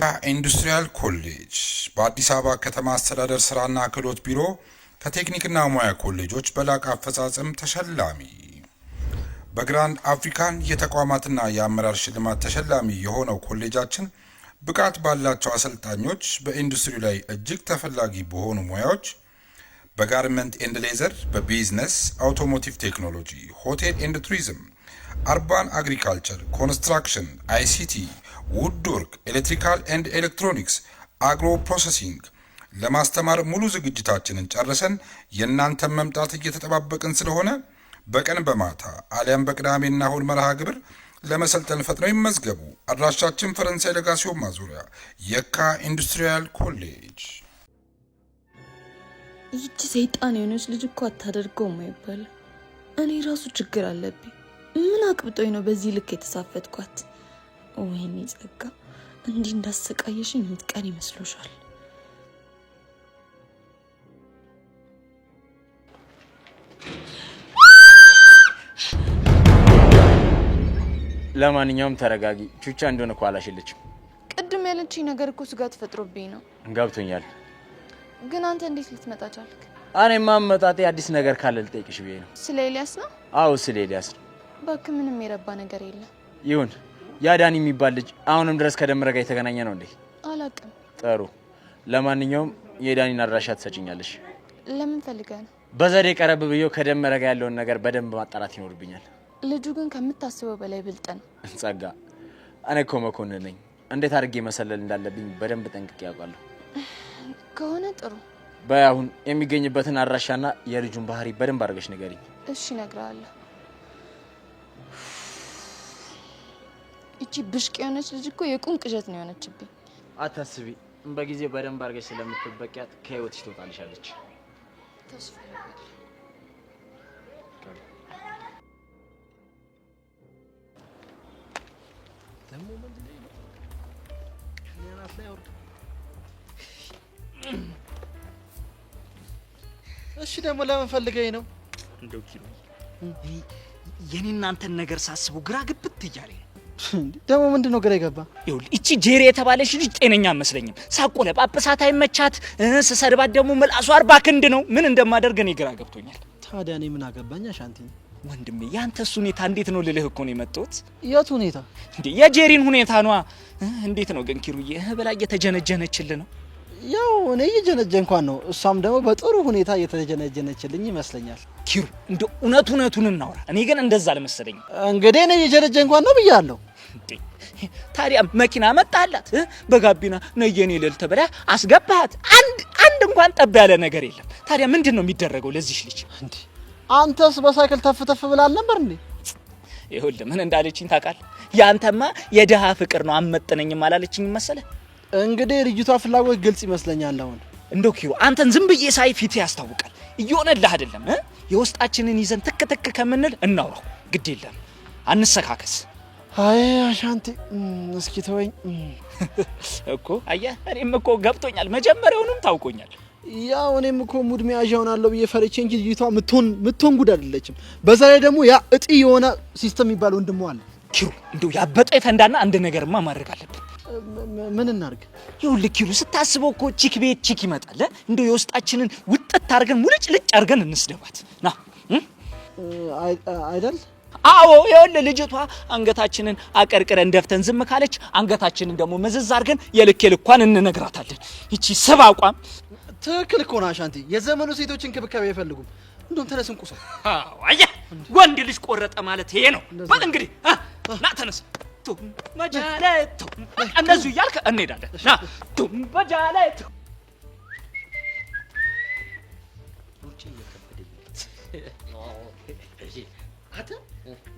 የካ ኢንዱስትሪያል ኮሌጅ በአዲስ አበባ ከተማ አስተዳደር ስራና ክህሎት ቢሮ ከቴክኒክና ሙያ ኮሌጆች በላቀ አፈጻጸም ተሸላሚ። በግራንድ አፍሪካን የተቋማትና የአመራር ሽልማት ተሸላሚ የሆነው ኮሌጃችን ብቃት ባላቸው አሰልጣኞች በኢንዱስትሪ ላይ እጅግ ተፈላጊ በሆኑ ሙያዎች በጋርመንት ኤንድ ሌዘር፣ በቢዝነስ፣ አውቶሞቲቭ ቴክኖሎጂ፣ ሆቴል ኤንድ ቱሪዝም፣ አርባን አግሪካልቸር፣ ኮንስትራክሽን፣ አይሲቲ፣ ውድወርክ፣ ኤሌክትሪካል ኤንድ ኤሌክትሮኒክስ፣ አግሮ ፕሮሰሲንግ ለማስተማር ሙሉ ዝግጅታችንን ጨርሰን የእናንተን መምጣት እየተጠባበቅን ስለሆነ በቀን በማታ አሊያም በቅዳሜና እሁድ መርሃ ግብር ለመሰልጠን ፈጥነው ይመዝገቡ። አድራሻችን ፈረንሳይ ለጋሲዮን ማዞሪያ የካ ኢንዱስትሪያል ኮሌጅ። ይቺ ሰይጣን የሆነች ልጅ እኮ አታደርገውም አይባልም። እኔ ራሱ ችግር አለብኝ። ምን አቅብጦኝ ነው በዚህ ልክ የተሳፈጥኳት? ወይኔ ጸጋ፣ እንዲህ እንዳሰቃየሽኝ የምትቀር ይመስሎሻል? ለማንኛውም ተረጋጊ። ቹቻ እንደሆነ እኮ አላሽልችም። ቅድም ያለችኝ ነገር እኮ ስጋት ፈጥሮብኝ ነው። ገብቶኛል። ግን አንተ እንዴት ልትመጣ ቻልክ? እኔማ መጣጤ አዲስ ነገር ካለ ልጠይቅሽ ብዬ ነው። ስለ ኤልያስ ነው? አዎ ስለ ኤልያስ ነው። እባክህ ምንም የረባ ነገር የለም። ይሁን። ያ ዳኒ የሚባል ልጅ አሁንም ድረስ ከደመረ ጋር የተገናኘ ነው እንዴ? አላውቅም። ጥሩ። ለማንኛውም የዳኒን አድራሻ ትሰጪኛለሽ? ለምን ፈልገህ ነው? በዘዴ ቀረብ ብዬ ከደመረ ጋር ያለውን ነገር በደንብ ማጣራት ይኖርብኛል። ልጁ ግን ከምታስበው በላይ ብልጥ ነው። ጸጋ፣ እኔ እኮ መኮንን ነኝ። እንዴት አድርጌ መሰለል እንዳለብኝ በደንብ ጠንቅቄ ያውቃለሁ። ከሆነ ጥሩ። በአሁን የሚገኝበትን አድራሻና የልጁን ባህሪ በደንብ አድርገሽ ንገሪኝ። እሺ እነግርሃለሁ። እቺ ብሽቅ የሆነች ልጅ እኮ የቁም ቅዠት ነው የሆነችብኝ። አታስቢ፣ በጊዜ በደንብ አድርገሽ ስለምትበቂያት ከህይወትሽ ትወጣልሻለች። ተስፋ እሺ ደግሞ ለምን ፈልገኝ ነው? እንደው ኪሎ የኔ እናንተን ነገር ሳስቡ ግራ ግብት እያለኝ ነው። ደግሞ ምንድነው ግራ ይገባ? ይኸውልህ እቺ ጄሪ የተባለች ልጅ ጤነኛ መስለኝም። ሳቆለጳጳሳት አይመቻት፣ ስሰድባት ደግሞ ምላሷ 40 ክንድ ነው። ምን እንደማደርግ እኔ ግራ ገብቶኛል። ታዲያ እኔ ምን አገባኝ? ሻንቲ ወንድሜ፣ ያንተስ ሁኔታ እንዴት ነው ልልህ እኮ ነው የመጣሁት። የቱ ሁኔታ? እንዴ የጄሪን ሁኔታ ነው። እንዴት ነው ግን ኪሩዬ? በላ እየተጀነጀነችልህ ነው? ያው እኔ እየጀነጀንኳን ነው፣ እሷም ደግሞ በጥሩ ሁኔታ እየተጀነጀነችልኝ ይመስለኛል። ኪሩ እንደ እውነቱን እናውራ። እኔ ግን እንደዛ አልመሰለኝም። እንግዲህ እኔ እየጀነጀንኳን ነው ብያለሁ። ታዲያ መኪና መጣላት፣ በጋቢና ነየኔ ልልት ብለህ አስገባሃት። አንድ እንኳን ጠብ ያለ ነገር የለም። ታዲያ ምንድን ነው የሚደረገው ለዚህ ልጅ? እንዴ አንተስ በሳይክል ተፍተፍ ብላል ነበር እንዴ? ይኸውልህ ምን እንዳለችኝ ታውቃለህ? ያንተማ የደሃ ፍቅር ነው አመጠነኝም አላለችኝ መሰለህ? እንግዲህ ልጅቷ ፍላጎት ግልጽ ይመስለኛል። አሁን እንደው ኪሩ አንተን ዝም ብዬ ሳይ ፊት ያስታውቃል። እየሆነልህ አይደለም? የውስጣችንን ይዘን ትክ ከምንል እናውራው። ግድ የለም አንሰካከስ። አይ አሻንቲ እስኪ ተወኝ እኮ። አየህ እኔም እኮ ገብቶኛል፣ መጀመሪያውንም ታውቆኛል። ያው እኔም እኮ ሙድ መያዣ ሆናለሁ ብዬ ፈርቼ እንጂ ልጅቷ ምትሆን ጉድ አይደለችም። በዛ ላይ ደግሞ ያ እጢ የሆነ ሲስተም የሚባል ወንድሟ አለ። ኪሩ እንደው ያበጠ ይፈንዳና አንድ ነገርማ ማድረግ አለብን። ምን እናርግ? ይኸውልህ ኪሩ ስታስበው እኮ ቺክ ቤት ቺክ ይመጣል። እንደው የውስጣችንን ውጥት አድርገን ሙልጭ ልጭ አድርገን እንስደባት ና አይደል? አዎ ይኸውልህ ልጅቷ አንገታችንን አቀርቅረን ደፍተን ዝም ካለች አንገታችንን ደግሞ መዘዝ አድርገን የልክ ልኳን እንነግራታለን። እቺ ሰብ አቋም ትክክል እኮ ነው አሻንቲ። የዘመኑ ሴቶች እንክብካቤ አይፈልጉም። እንደውም ተነስ እንቁሰው። አዎ አየህ ወንድ ልጅ ቆረጠ ማለት ይሄ ነው። በል እንግዲህ ና ተነስ። ቱም በጃለቱ እንደዚህ እያልክ እንሄዳለን። ና ቱም በጃለቱ አተ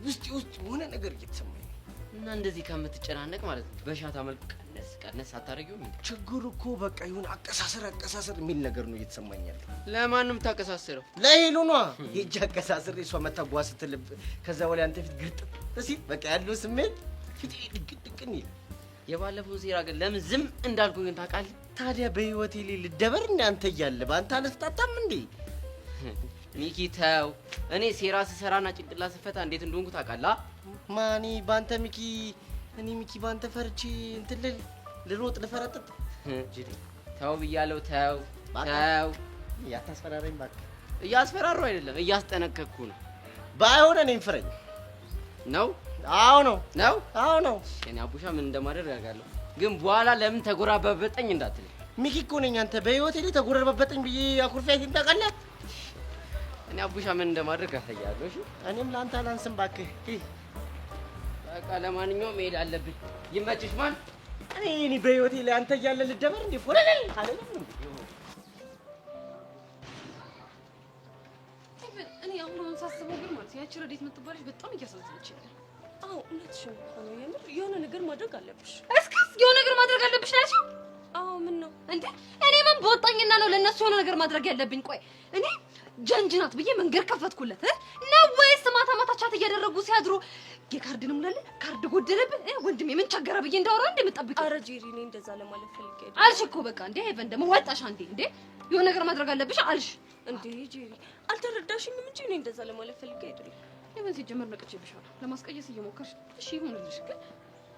ውስጥ ሆነ ነገር እየተሰማኝ እና እንደዚህ ከምትጨናነቅ ማለት ነው በሻታ መልኩ ቀነስ አታረጊው። ችግሩ እኮ በቃ ይሁን አቀሳሰር የሚል ነገር ነው እየተሰማኛል። ለማንም ታቀሳሰረው? ለሄሉ ነው የእጅ አቀሳሰር። እሷ መታጓ ስትልብ ከዛ በኋላ አንተ ፊት ግርጥ እሲ በቃ ያለው ስሜት ፊት ድቅድቅን ይል። የባለፈው ሴራ ግን ለምን ዝም እንዳልኩ ግን ታውቃለህ? ታዲያ በህይወቴ ላይ ልደበር እንደ አንተ እያለ በአንተ አልፍታታም እንዴ? ሚኪ ተው። እኔ ሴራ ስሰራና ጭንቅላ ስፈታ እንዴት እንደሆንኩ ታውቃለህ? ማኒ ባንተ ሚኪ እኔ ሚኪ ባንተ ፈርቼ እንትልል ልሮጥ ልፈረጥጥ ጅሪ ተው ብያለሁ። ተው ተው። ያታስፈራረኝ ባክ። እያስፈራሩ አይደለም እያስጠነቀቅኩ ነው። ባይሆን እኔን ፍረኝ ነው። አዎ ነው ነው። አዎ ነው። እኔ አቡሻ ምን እንደማደርግ አውቃለሁ። ግን በኋላ ለምን ተጎራበበጠኝ እንዳትል። ሚኪ እኮ ነኝ። አንተ በህይወቴ ላይ ተጎራበበጠኝ ብዬ አኩርፊያት ታውቃለህ? እኔ አቡሻ ምን እንደማደርግ አሳያለሁ። እሺ እኔም ለአንተ አላንስም ባክህ። በቃ ለማንኛውም መሄድ አለብኝ። ይመችሽ። ማን እኔ በህይወቴ ላይ አንተ እያለ ልደበር እንዴ? ፎረለል አይደለም እንዴ? እኔ አሁን ሳስበው ግን ማለት ያቺ ረዴት የምትባልሽ በጣም እያሳዘነች ነው። አዎ እውነትሽን ነው። የምር የሆነ ነገር ማድረግ አለብሽ። እስከስ የሆነ ነገር ማድረግ አለብሽ ናቸው። አዎ ምን ነው እንዴ? እኔ ምን በወጣኝና ነው ለነሱ የሆነ ነገር ማድረግ ያለብኝ? ቆይ እኔ ጀንጅናት ብዬ መንገድ ከፈትኩለት ነው ወይስ ማታ ማታ ቻት እያደረጉ ሲያድሩ የካርድ ነው ሙላለ ካርድ ጎደለብን ወንድሜ ምን ቸገረ ብዬ እንዳወራ እንደምጠብቅ? ኧረ ጄሪ እኔ እንደዛ ለማለት ፈልጌ አልሽ እኮ በቃ እንዴ ሄቨን ደግሞ ወጣሽ አንዴ። እንዴ የሆነ ነገር ማድረግ አለብሽ አልሽ እንዴ ጄሪ አልተረዳሽኝም እንጂ እኔ እንደዛ ለማለት ፈልጌ አይደለም። ሄቨን ሲጀመር ነቅቼብሻለሁ። ለማስቀየስ እየሞከርሽ እሺ ይሁንልሽ። ግን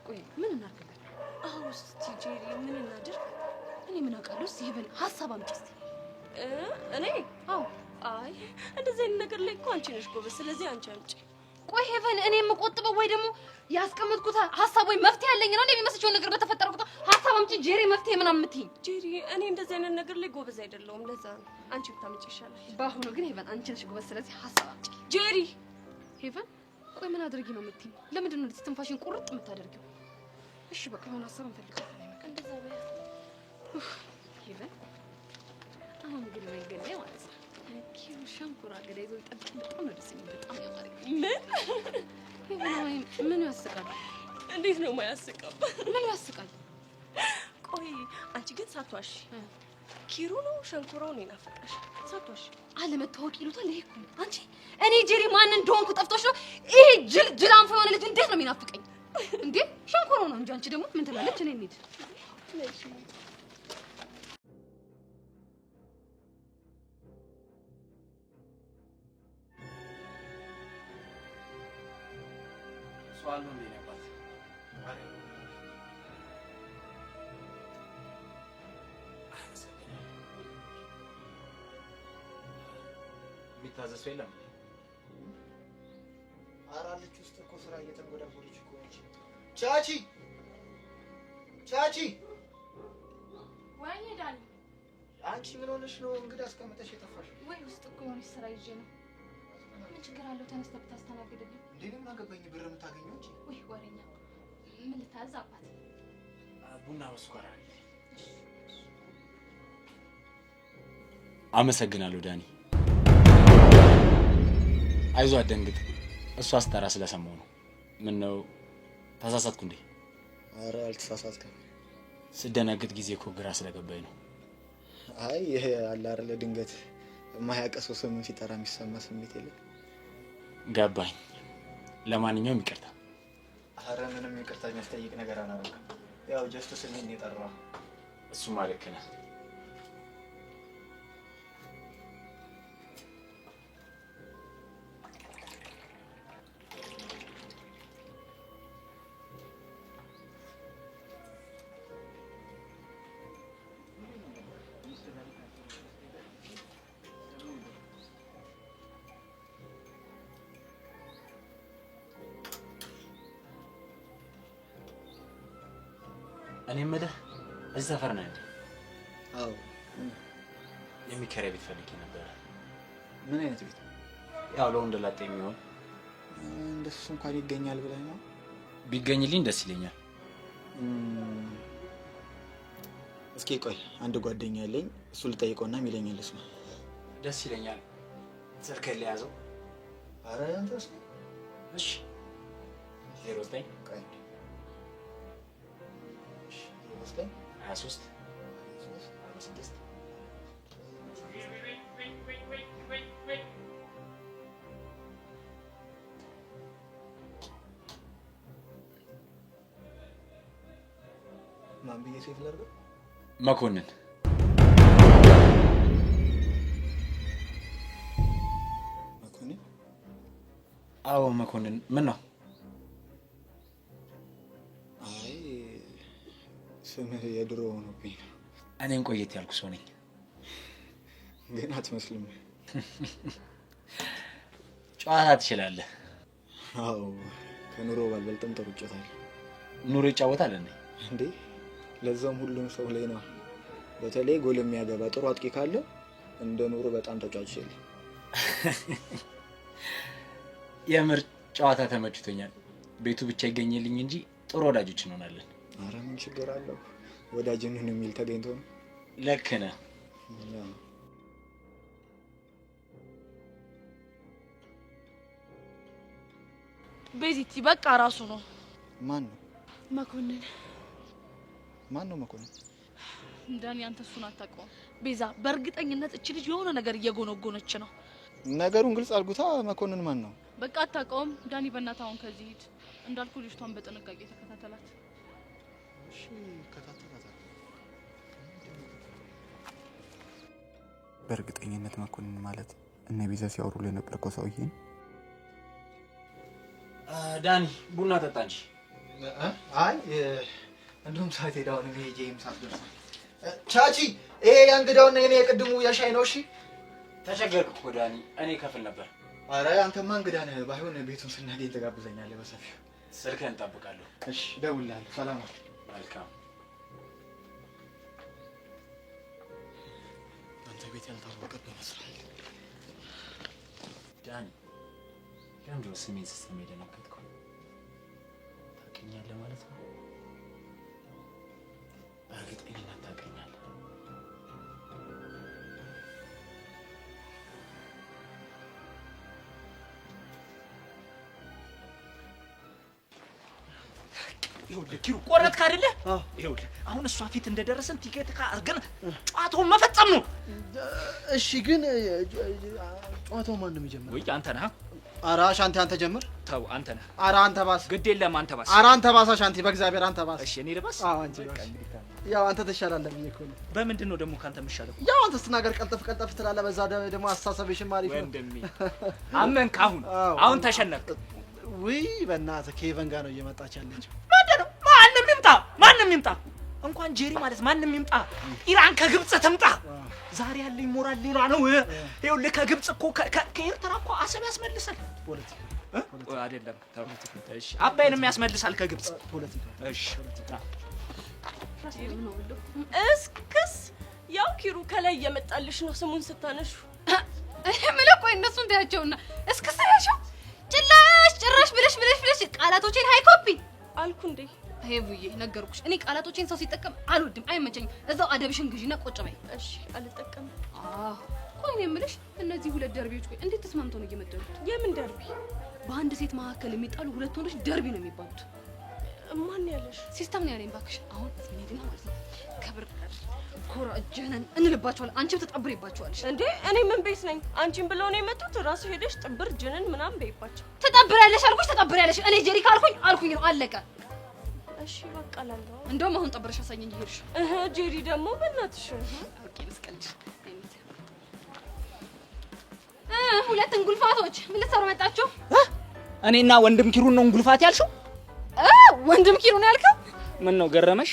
ቆይ ምን እናድርግለት? አዎ እስቲ ጄሪ ምን እናድርግ? እኔ ምን አውቃለሁ? እስቲ ሄቨን ሀሳብ አምጪ እስቲ። እኔ አዎ አይ እንደዚህ አይነት ነገር ላይ እኮ አንቺ ነሽ ጎበዝ። ስለዚህ አንቺ አምጪ። ቆይ ሄቨን እኔ የምቆጥበው ወይ ደግሞ ያስቀመጥኩት ሀሳብ ወይ መፍትሄ ያለኝ ነው እንደሚመስልሽ ነገር በተፈጠረ ቁጥር ሀሳብ አምጪ ጄሪ መፍትሄ ምናምን የምትይኝ? ጄሪ እኔ እንደዚህ አይነት ነገር ላይ ጎበዝ አይደለሁም። ለዛ ነው አንቺ ብታምጪ ይሻላል። በአሁኑ ግን ሄቨን አንቺ ነሽ ጎበዝ። ስለዚህ ሀሳብ አምጪ ጄሪ። ሄቨን ቆይ ምን አድርጊ ነው የምትይኝ? ለምንድን ነው ትንፋሽን ቁርጥ የምታደርጊው? እሺ በቃ የሆነ ሀሳብ እንፈልጋለን። እንደዛ በያ ሄቨን አሁን ግን መንገድ ላይ ማለት ነው ኪሩ ሸንኮራ አገዳ ይዞ ይጠብቅ። በጣም ነው ደስ የሚል። በጣም ያማረ ምን ያስቃል? እንዴት ነው የማያስቀው? ምን ያስቃል? ቆይ አንቺ ግን ሳትዋሽ ኪሩ ነው ሸንኮራው ነው ናፈቀሽ? ሳትዋሽ አለመታወቅ ይሉታል። ይሄ እኮ አንቺ እኔ ጄሪ ማን እንደሆንኩ ጠፍቶሽ ነው? ይሄ ጅላንፎ የሆነ ልጅ እንዴት ነው የሚናፍቀኝ እንዴ? ሸንኮራው ነው እንጂ አንቺ ደግሞ ምን ትላለች? እኔ እንሂድ ሷል እንዴ ነበር የሚታዘዝ ሰው የለም። አራልች ውስጥ እኮ ስራ እየተንጎዳጎደች እኮ ነች። ቻቺ ቻቺ፣ ወይኔ ዳኒ፣ አንቺ ምን ሆነሽ ነው እንግዳ አስቀምጠሽ የጠፋሽ? ወይ ውስጥ እኮ የሆነች ስራ ይዤ ነው። ምን ችግር አለው? ተነስተህ ብታስተናግድልኝ። እንዴ ምን አገባኝ? ብር የምታገኘው እንጂ። ወይ ወሬኛ፣ ምን ልታዝ አባት? ቡና በስኳር አለ። አመሰግናለሁ ዳኒ። አይዞህ አትደንግጥ። እሷ አስተራ ስለሰማሁ ነው። ምን ነው ተሳሳትኩ እንዴ? ኧረ አልተሳሳትክም። ስደነግጥ ጊዜ እኮ ግራ ስለገባኝ ነው። አይ ይሄ አለ አይደለ ድንገት የማያውቅ ሰው ስም ሲጠራ የሚሰማ ስሜት የለም። ገባኝ። ለማንኛውም ይቅርታ። ኧረ ምንም ይቅርታ የሚያስጠይቅ ነገር አላደረግም። ያው ጀስት ስሜን የጠራው እሱማ ልክ ነህ። እኔ የምልህ እዚህ ሰፈር ነህ እንዴ? አዎ። የሚከራይ ቤት ፈልጌ ነበረ። ምን አይነት ቤት? ያው ለወንድ ላጤ የሚሆን እንደሱ እንኳን ይገኛል ብለህ ነው? ቢገኝልኝ ደስ ይለኛል። እስኪ ቆይ አንድ ጓደኛ ያለኝ እሱ ልጠይቀውና የሚለኝን ልስማ። ደስ ይለኛል። ስልክህን ለያዘው። ኧረ አንተስ? እሺ 09 ቆይ 23 46 ማን ብዬ ሴፍ ላድርገው? መኮንን። መኮንን? አዎ መኮንን። ምን ነው? አይ ስምህ የድሮ ሆኖብኝ ነው። እኔም ቆየት ያልኩ ሰው ነኝ። ግን አትመስልም። ጨዋታ ትችላለህ? አዎ ከኑሮ ባልበልጥም ጥሩ እጫወታለሁ። ኑሮ ይጫወታል እንዴ? ለዛም ሁሉም ሰው ላይ ነው። በተለይ ጎል የሚያገባ ጥሩ አጥቂ ካለ እንደ ኑሮ በጣም ተጫውቼል። የምር ጨዋታ ተመችቶኛል። ቤቱ ብቻ ይገኝልኝ እንጂ ጥሩ ወዳጆች እንሆናለን። ኧረ ምን ችግር አለው? ወዳጅንን የሚል ተገኝቶ ነው። ልክ ነህ። ቤዚቲ በቃ ራሱ ነው። ማን ነው? መኮንን። ማን ነው መኮንን? ዳኒ አንተ እሱን አታውቀውም። ቤዛ በእርግጠኝነት እቺ ልጅ የሆነ ነገር እየጎነጎነች ነው። ነገሩን ግልጽ አድርጉታ። መኮንን ማን ነው? በቃ አታውቀውም። ዳኒ በእናትህ አሁን ከዚህ ሂድ። እንዳልኩ ልጅቷን በጥንቃቄ ተከታተላት። እሺ ከታተላታ። በእርግጠኝነት መኮንን ማለት እነ ቤዛ ሲያወሩ ላይ ነበር እኮ ሰውዬ። ዳኒ ቡና ጠጣ እንጂ። አይ እንደውም ሰዓት ሄዳው ነው ጄም ሳትደርስ። ቻቺ ይሄ የእንግዳውና የኔ የቅድሙ የሻይ ነው። እሺ ተቸገርኩ እኮ ዳኒ፣ እኔ ከፍል ነበር። አረ አንተማ እንግዳ ነህ። ባይሆን ቤቱን ስናገኝ ተጋብዘኛለህ በሰፊው። ስልክህን እጠብቃለሁ። እሺ ደውልልሃለሁ። ሰላም። መልካም። አንተ ቤት ያልታወቀብህ ይመስላል ዳኒ። ለምንድን ነው ስሜን ስትሰማ የደነገጥከው? ታውቀኛለህ ማለት ነው? በእርግጠኝነት ታውቀኛለህ። ይኸውልህ ኪሩ ቆረጥክ አይደለ? ይኸውልህ አሁን እሷ ፊት እንደደረሰን ቲኬት አድርገን ጨዋታውን መፈጸም ነው። እሺ ግን ጨዋታው ማን ነው የሚጀምረው? ወይ አንተ ነህ? ኧረ አሻንቲ አንተ ጀምር። ተው አንተ ነህ። ኧረ አንተ ባስ። ግድ የለም አንተ ባስ። ኧረ አንተ ባስ አሻንቲ፣ በእግዚአብሔር አንተ ባስ። እሺ እኔ ልባስ? አዎ አንቺ ባስ። ያው አንተ ትሻላለህ ብዬ እኮ ነው። በምንድን ነው ደግሞ ካንተ የምሻለው? ያው አንተ ስትናገር ቀልጠፍ ቀልጠፍ ትላለህ። በዛ ደግሞ አስተሳሰብሽም አሪፍ ነው ወንድሜ። አመንክ? አሁን ተሸነፍክ። ውይ በእናትህ ኬቨን ጋር ነው እየመጣች ያለችው። ምንድን ነው? ማንም ይምጣ እንኳን ጄሪ ማለት ማንም ይምጣ፣ ኢራን ከግብጽ ትምጣ፣ ዛሬ ያለኝ ሞራል ሌላ ነው። ይኸውልህ ከግብጽ እኮ ከኤርትራ እኮ አሰብ ያስመልሳል። ፖለቲካ አይደለም። እሺ አባይንም ያስመልሳል ከግብጽ ፖለቲካ። እሺ እስክስ ያው ኪሩ ከላይ እየመጣልሽ ነው ስሙን ስታነሹ። እኔ የምለው ቆይ እነሱን ታያቸውና እስክስ ያሻው ጭራሽ ብለሽ ቃላቶቼን ሃይ ኮፒ አልኩ እንዴ? ሄቡዬ ነገርኩሽ። እኔ ቃላቶቼን ሰው ሲጠቀም አልወድም፣ አይመቸኝም። እዛው አደብሽን ግዢና ቁጭ በይ። እሺ አልጠቀም። ቆይ እኔ የምልሽ እነዚህ ሁለት ደርቢዎች ቆይ እንዴት ተስማምተው ነው እየመደሉት? የምን ደርቢ? በአንድ ሴት መካከል የሚጣሉ ሁለት ወንዶች ደርቢ ነው የሚባሉት። ማን ያለሽ? ሲስተም ነው ያለኝ። ባክሽ አሁን እንሂድና ማለት ነው ከብር ኮራ እጀነን እንልባቸዋለን። አንቺም ተጠብሪባቸዋለሽ እንዴ? እኔ ምን ቤት ነኝ? አንቺን ብለው ነው የመጡት። ራሱ ሄደሽ ጥብር ጅንን ምናምን በይባቸው። ተጠብሪያለሽ አልኩሽ፣ ተጠብሪያለሽ። እኔ ጄሪ ካልኩኝ ነው አለቀ። እሺ በቃ ላለው። እንደውም አሁን ጠብረሽ አሳየኝ ይሄድሽ። ጄሪ ደግሞ በእናትሽ ኦኬ መስቀልሽ ሁለት እንጉልፋቶች ምን ልትሰሩ መጣችሁ? እኔና ወንድም ኪሩን ነው እንጉልፋት ያልሽው? ወንድም ኪሩ ነው ያልከው? ምን ነው ገረመሽ?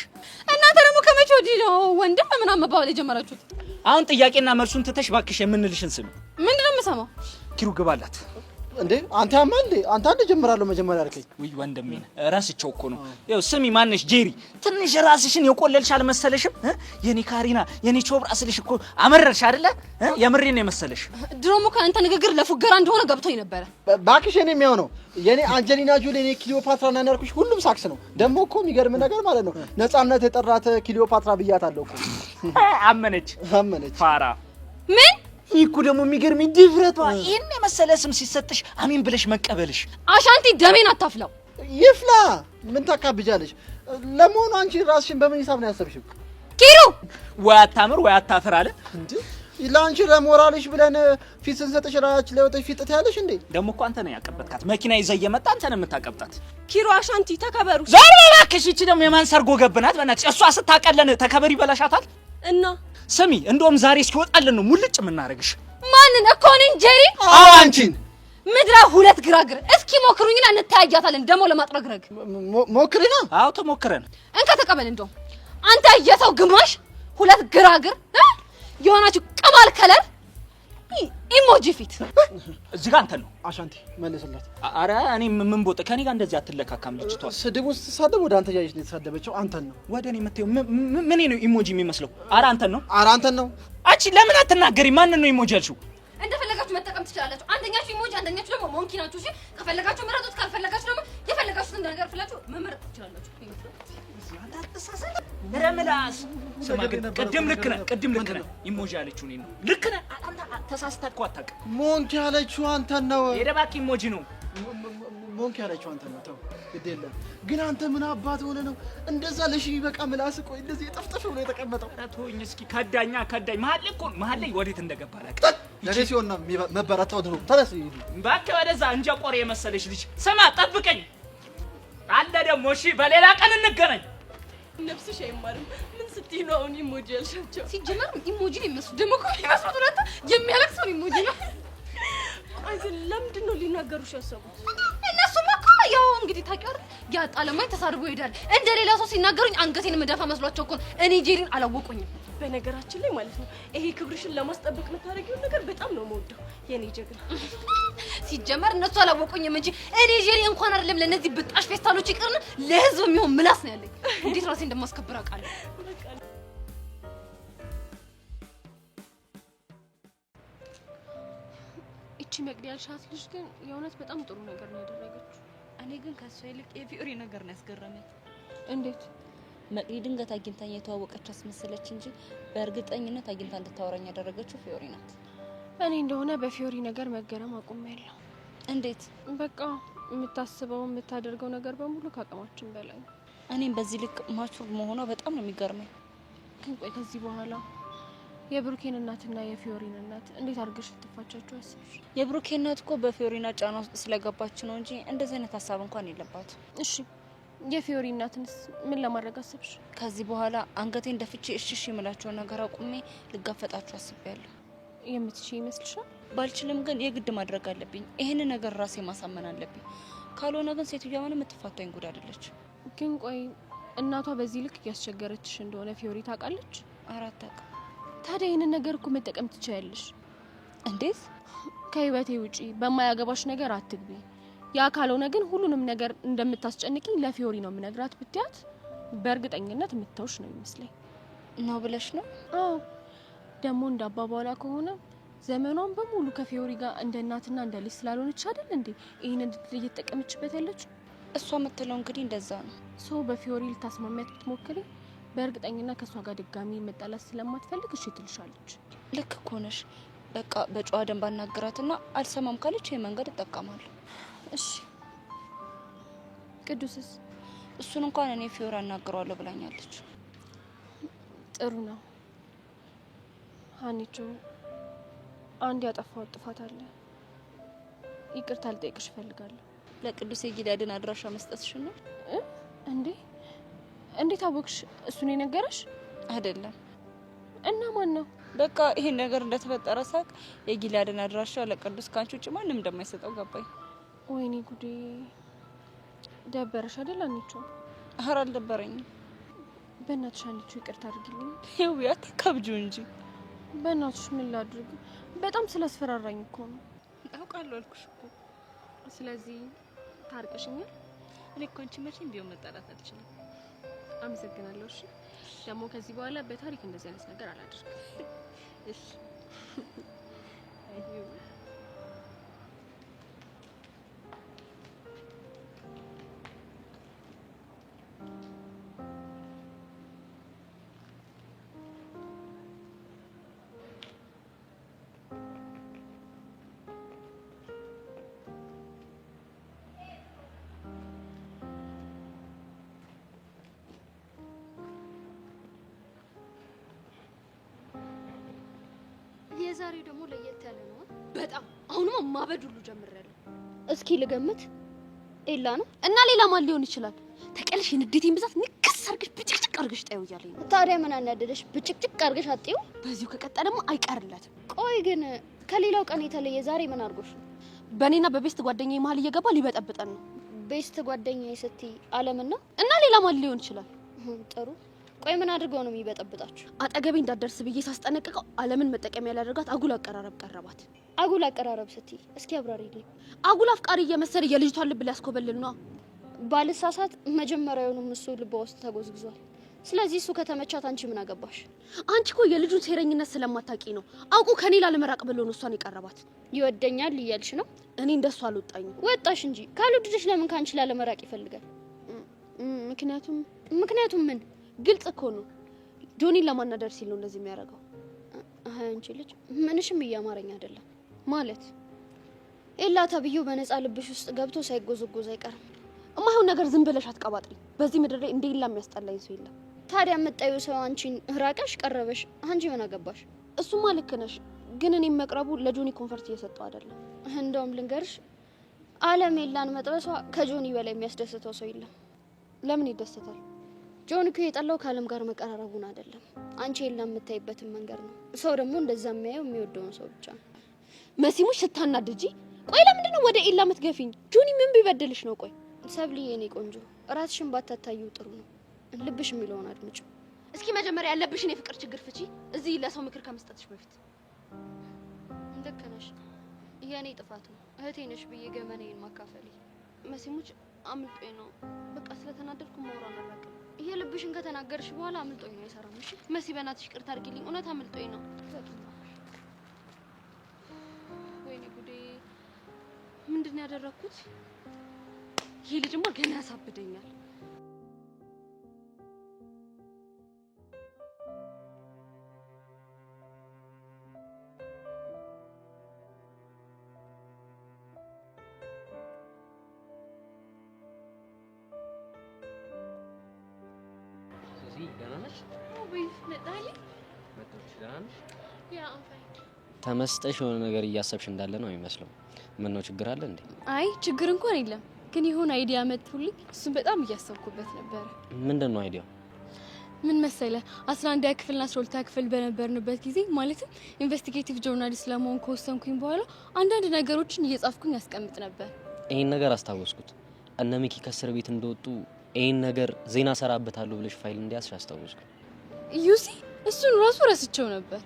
እናንተ ደግሞ ከመቼ ወዲህ ነው ወንድም ምናምን መባባል የጀመራችሁት? አሁን ጥያቄና መልሱን ትተሽ ባክሽ የምንልሽን ስሚ። ምንድነው የምሰማው? ኪሩ ግባላት። እንዴ አንተ ያማ እንዴ አንተ አንድ ጀምራለሁ መጀመሪያ አልከኝ። ወይ ወንድሜ ራስቸው እኮ ነው። ያው ስሚ ማነሽ ጄሪ፣ ትንሽ ራስሽን የቆለልሽ አልመሰለሽም? የኔ ካሪና የኔ ቾብራ ስልሽ እኮ አመረርሽ አይደለ? የምሬን ነው የመሰለሽ። ድሮም እኮ አንተ ንግግር ለፉገራ እንደሆነ ገብቶኝ ነበረ። ባክሽ የኔ የሚያው የኔ አንጀሊና ጆሊ የኔ ክሊዮፓትራ እና ያልኩሽ ሁሉም ሳክስ ነው። ደግሞ እኮ የሚገርም ነገር ማለት ነው ነፃነት የጠራት ክሊዮፓትራ ብያታለሁ እኮ። አመነች ፋራ ምን ይኩ ደግሞ የሚገርም ድፍረቷ። ይሄን የመሰለ ስም ሲሰጥሽ አሜን ብለሽ መቀበልሽ። አሻንቲ ደሜን አታፍላው። ይፍላ ምን ታካብጃለሽ? ለመሆኑ አንቺ ራስሽን በምን ሂሳብ ነው ያሰብሽው? ኪሩ ወይ አታምር ወይ አታፍር አለ እንዴ? ለአንቺ ለሞራልሽ ብለን ፊት ስንሰጥሽ ራስሽ ለወጥሽ ፊት ትያለሽ እንዴ? ደግሞ እኮ አንተ ነው ያቀበጥካት። መኪና ይዘህ እየመጣ አንተ ነው የምታቀብጣት። ኪሩ አሻንቲ ተከበሩ። ዛሬ እባክሽ እቺ ደግሞ የማን ሰርጎ ገብናት? በእናትሽ እሷ ስታቀለን ተከበሪ በላሻታል። እና ስሚ እንደውም ዛሬ እስኪወጣልን ነው ሙልጭ የምናረግሽ። ማንን እኮ ነኝ ጄሪ? አዎ አንቺን። ምድራ ሁለት ግራግር እስኪ ሞክሩኝና እንታያያታለን። ደሞ ለማጥረግረግ ሞክሪና። አዎ ተሞክረን እንካ ተቀበል። እንደውም አንተ የሰው ግማሽ ሁለት ግራግር የሆናችሁ ቅማል ከለር ኢሞጂ ፊት እዚህ ጋር አንተ ነው አሻንቲ መልስላት። አረ እኔ ምን ቦጥ ከኔ ጋር እንደዚህ አትለካካም ልጅቷ። ስድቡን ስትሳደብ ወደ አንተ ያይሽ ነው የተሳደበችው። አንተን ነው ወደ እኔ መተው ምን ነው ኢሞጂ የሚመስለው? አረ አንተን ነው። አረ አንተን ነው። አንቺ ለምን አትናገሪ? ማን ነው ኢሞጂ ያልሽው? እንደፈለጋችሁ መጠቀም ትችላላችሁ። አንደኛችሁ ኢሞጂ አንደኛችሁ ደግሞ ሞንኪ ናችሁ። እሺ ከፈለጋችሁ መረጡት፣ ካልፈለጋችሁ ደግሞ የፈለጋችሁትን ነገር ፍላችሁ መመረጥ ትችላላችሁ። ረምላስ ስማ፣ ቅድም ልክ ነህ ኢሞጂ ያለችው እኔ ነው። ልክ ነህ። አንተ ተሳስተህ እኮ አታውቅም። ሞንኪ ያለችው አንተን ነው። የደባክ ኢሞጂ ነው። ሞንኪ ያለችው አንተን ነው። ተው ግድ የለም ግን አንተ ምን አባት ሆነ ነው እንደዛ ለሺ በቃ ምላስ ቆይ እንደዚህ የጠፍጠፍ ብሎ የተቀመጠው? ተወኝ እስኪ። ከዳኝ መሀል ላይ ወዴት እንደገባ አላውቅም። ለኔ ሲሆን ነው መበረታው። ድሮ ተነስ እባክህ ወደዛ እንጃ ቆሬ የመሰለሽ ልጅ። ስማ ጠብቀኝ አለ ደግሞ። እሺ በሌላ ቀን እንገናኝ። ነፍስሽ አይማርም። ምን ስትይ ነው አሁን ኢሞጂ ያልሻቸው? ሲጀመር ኢሞጂ ነው የሚመስሉት። ደግሞ እኮ የሚመስሉት ሁለት የሚያለቅሰው ኢሞጂ ነው። አይ ግን ለምንድን ነው ሊናገሩሽ ያሰቡት? እነሱም እኮ ያው እንግዲህ ታውቂው ያጣ ለማኝ ተሳድቦ ይሄዳል። እንደሌላ ሰው ሲናገሩኝ አንገቴን መደፋ መስሏቸው እኮ እኔ ጄሪን አላወቁኝም። በነገራችን ላይ ማለት ነው ይሄ ክብርሽን ለማስጠበቅ የምታደርጊውን ነገር በጣም ነው የምወደው የኔ ጀግና። ሲጀመር እነሱ አላወቁኝም እንጂ እኔ ጄሪ እንኳን አይደለም ለነዚህ ብጣሽ ፌስታሎች ይቅርና ለህዝብ የሚሆን ምላስ ነው ያለኝ። እንዴት ራሴ እንደማስከብር አውቃለሁ። እቺ መቅዲ ያልሻት ልጅ ግን የእውነት በጣም ጥሩ ነገር ነው ያደረገችው። እኔ ግን ከሷ ይልቅ የፊዮሪ ነገር ነው ያስገረመኝ። እንዴት? መቅዲ ድንገት አግኝታኝ የተዋወቀች አስመሰለች እንጂ በእርግጠኝነት አግኝታ እንድታወራኝ ያደረገችው ፊዮሪ ናት። እኔ እንደሆነ በፊዮሪ ነገር መገረም አቁሜያለሁ። እንዴት? በቃ የምታስበው የምታደርገው ነገር በሙሉ ከአቅማችን በላይ ነው። እኔም በዚህ ልክ ማቹር መሆኗ በጣም ነው የሚገርመኝ። ግን ቆይ ከዚህ በኋላ የብሩኬን እናትና የፊዮሪን እናት እንዴት አድርገሽ ልትፋቻቸው አስብሽ? የብሩኬ እናት እኮ በፊዮሪና ጫና ውስጥ ስለገባች ነው እንጂ እንደዚህ አይነት ሀሳብ እንኳን የለባትም። እሺ የፊዮሪ እናትንስ ምን ለማድረግ አስብሽ? ከዚህ በኋላ አንገቴን ደፍቼ እሺ የምላቸውን ነገር አቁሜ ልጋፈጣቸው አስቤያለሁ። የምትችይ ይመስልሻል? ባልችልም ግን የግድ ማድረግ አለብኝ። ይሄንን ነገር ራሴ ማሳመን አለብኝ። ካልሆነ ግን ሴትዮዋ ምንም የምትፋታኝ ጉድ አይደለች። ግን ቆይ እናቷ በዚህ ልክ እያስቸገረችሽ እንደሆነ ፊዮሪ ታውቃለች? አታውቅም። ታዲያ ይሄንን ነገር እኮ መጠቀም ትችያለሽ። እንዴት? ከህይወቴ ውጪ በማያገባሽ ነገር አትግቢ። ያ ካልሆነ ግን ሁሉንም ነገር እንደምታስጨንቂኝ ለፊዮሪ ነው የምነግራት ብትያት በእርግጠኝነት የምትተውሽ ነው ይመስለኝ። ነው ብለሽ ነው? አዎ ደግሞ እንዳባባላ ከሆነ ዘመኗን በሙሉ ከፊዮሪ ጋር እንደ እናትና እንደ ልጅ ስላልሆነች አይደል እንዴ ይሄንን እየተጠቀመችበት ያለችው? እሷ የምትለው እንግዲህ እንደዛ ነው። ሰው በፊዮሪ ልታስማሚያት ብትሞክሪ በእርግጠኝነት ከሷ ጋር ድጋሚ መጣላት ስለማትፈልግ እሺ ትልሻለች። ልክ እኮ ነሽ። በቃ በጨዋ ደንብ አናግራትና አልሰማም ካለች ይሄ መንገድ እጠቀማለሁ። እሺ ቅዱስስ? እሱን እንኳን እኔ ፊዮሪ አናግረዋለሁ ብላኛለች። ጥሩ ነው። ሀኒቾ አንድ ያጠፋው ጥፋት አለ። ይቅርታ ልጠይቅሽ እፈልጋለሁ። ለቅዱስ የጊዳድን አድራሻ መስጠትሽ ነው እንዴ? እንዴት አወቅሽ? እሱ ነው የነገረሽ? አይደለም። እና ማን ነው? በቃ ይሄን ነገር እንደተፈጠረ ሳቅ የጊዳድን አድራሻ ለቅዱስ ካንቺ ውጭ ማንም እንደማይሰጠው ገባኝ። ወይኔ ጉዴ! ደበረሽ አይደል አንቺ? ኧረ አልደበረኝም። በእናትሽ አንቺ ይቅርታ አድርጊልኝ። ይው ያተከብጁ እንጂ በእናትሽ ምን ላድርግ? በጣም ስላስፈራራኝ እኮ ነው። አውቃለሁ አልኩሽ እኮ። ስለዚህ ታርቀሽኛል? እኔ እኮ አንቺ መቼም ቢሆን መጣላት አልችልም። አመሰግናለሁ። እሺ ደግሞ ከዚህ በኋላ በታሪክ እንደዚህ አይነት ነገር አላደርግም። እሺ የዛሬው ደግሞ ለየት ያለ ነው በጣም። አሁንማ ማበድ ሁሉ ጀምሬያለሁ። እስኪ ልገምት። ኤላ ነው እና ሌላ ማን ሊሆን ይችላል? ተቀልሽ ንዴቴን ብዛት ንክስ አርገሽ ብጭቅጭቅ አርገሽ ጣዩ እያለኝ ነው። ታዲያ ምን አናደደሽ? ብጭቅጭቅ አርገሽ አጥዩ። በዚሁ ከቀጠለማ አይቀርላትም። ቆይ ግን ከሌላው ቀን የተለየ ዛሬ ምን አርጎሽ? በእኔና በቤስት ጓደኛዬ መሀል እየገባ ሊበጠብጠን ነው። ቤስት ጓደኛዬ ስትይ አለምና እና ሌላ ማን ሊሆን ይችላል? ጥሩ ቆይ ምን አድርገው ነው የሚበጠብጣችሁ? አጠገቤ እንዳደርስ ብዬ ሳስጠነቅቀው ዓለምን መጠቀሚያ ያላደርጋት አጉል አቀራረብ ቀረባት። አጉል አቀራረብ ስትይ እስኪ አብራሪልኝ። አጉል አፍቃሪ እየመሰለ የልጅቷን ልብ ሊያስኮበልል ነው። ባልሳሳት መጀመሪያውኑ እሱ ልቧ ውስጥ ተጎዝግዟል። ስለዚህ እሱ ከተመቻት አንቺ ምን አገባሽ? አንቺ እኮ የልጁን ሴረኝነት ስለማታውቂ ነው። አውቁ ከኔ ላለመራቅ ብሎ ነው እሷን የቀረባት። ይወደኛል እያልሽ ነው? እኔ እንደሱ አልወጣኝም። ወጣሽ እንጂ ካልወደደሽ ለምን ካንቺ ላለመራቅ ይፈልጋል? ምክንያቱም ምን? ግልጽ እኮ ነው። ጆኒን ለማናደር ሲል ነው እንደዚህ የሚያደርገው። አንቺ ልጅ ምንሽም እያማረኝ አይደለም። ማለት ኤላ ተብዬው በነፃ ልብሽ ውስጥ ገብቶ ሳይጎዘጎዝ አይቀርም። እማይሆን ነገር ዝም ብለሽ አትቀባጥሪ። በዚህ ምድር ላይ እንደ ኤላ የሚያስጠላኝ ሰው የለም። ታዲያ የምጠዩ ሰው አንቺን ራቀሽ ቀረበሽ፣ አንቺ ምን አገባሽ? እሱማ ልክ ነሽ፣ ግን እኔም መቅረቡ ለጆኒ ኮንፈርት እየሰጠው አይደለም። እንደውም ልንገርሽ፣ ዓለም ኤላን መጥበሷ ከጆኒ በላይ የሚያስደስተው ሰው የለም። ለምን ይደሰታል? ጆኒ እኮ የጠላው ከዓለም ጋር መቀራረቡን አይደለም፣ አንቺ ኤላን የምታይበትን መንገድ ነው። ሰው ደግሞ እንደዛ የሚያየው የሚወደውን ሰው ብቻ ነው። መሲሙሽ ስታናድጂ። ቆይ ለምንድን ነው ወደ ኤላ የምትገፊኝ? ጆኒ ምን ቢበድልሽ ነው? ቆይ ሰብልዬ፣ የኔ ቆንጆ ራስሽን ባታታዩ ጥሩ ነው። ልብሽ የሚለውን አድምጪ። እስኪ መጀመሪያ ያለብሽን የፍቅር ችግር ፍቺ፣ እዚህ ለሰው ምክር ከመስጠትሽ በፊት። ልክ ነሽ፣ የኔ ጥፋት ነው። እህቴ ነሽ ብዬ ገመናዬን ማካፈል። መሲሙች አምልጦኝ ነው። በቃ ስለተናደድኩ ማውራት አላውቅም። የልብሽን ከተናገርሽ በኋላ አምልጦኝ ነው አይሰራም። እሺ መሲ፣ በእናትሽ ይቅርታ አድርጊልኝ። እውነት አምልጦኝ ነው። ወይኔ ጉዴ! ምንድን ነው ያደረኩት? ይሄ ልጅማ ገና ያሳብደኛል። ተመስጠሽ የሆነ ነገር እያሰብሽ እንዳለ ነው የሚመስለው። ምን ነው ችግር አለ እንዴ? አይ ችግር እንኳን የለም፣ ግን የሆነ አይዲያ መጥቶልኝ እሱን በጣም እያሰብኩበት ነበር። ምንድን ነው አይዲያው? ምን መሰለ 11ኛ ክፍልና 12ኛ ክፍል በነበርንበት ጊዜ ማለትም ኢንቨስቲጌቲቭ ጆርናሊስት ለመሆን ከወሰንኩኝ በኋላ አንዳንድ ነገሮችን እየጻፍኩኝ ያስቀምጥ ነበር። ይሄን ነገር አስታወስኩት። እነ ሚኪ ከእስር ቤት እንደወጡ ይሄን ነገር ዜና ሰራበታለሁ ብለሽ ፋይል እንዲያስሽ አስታወስኩ። ዩሲ እሱን ራሱ ረስቸው ነበር።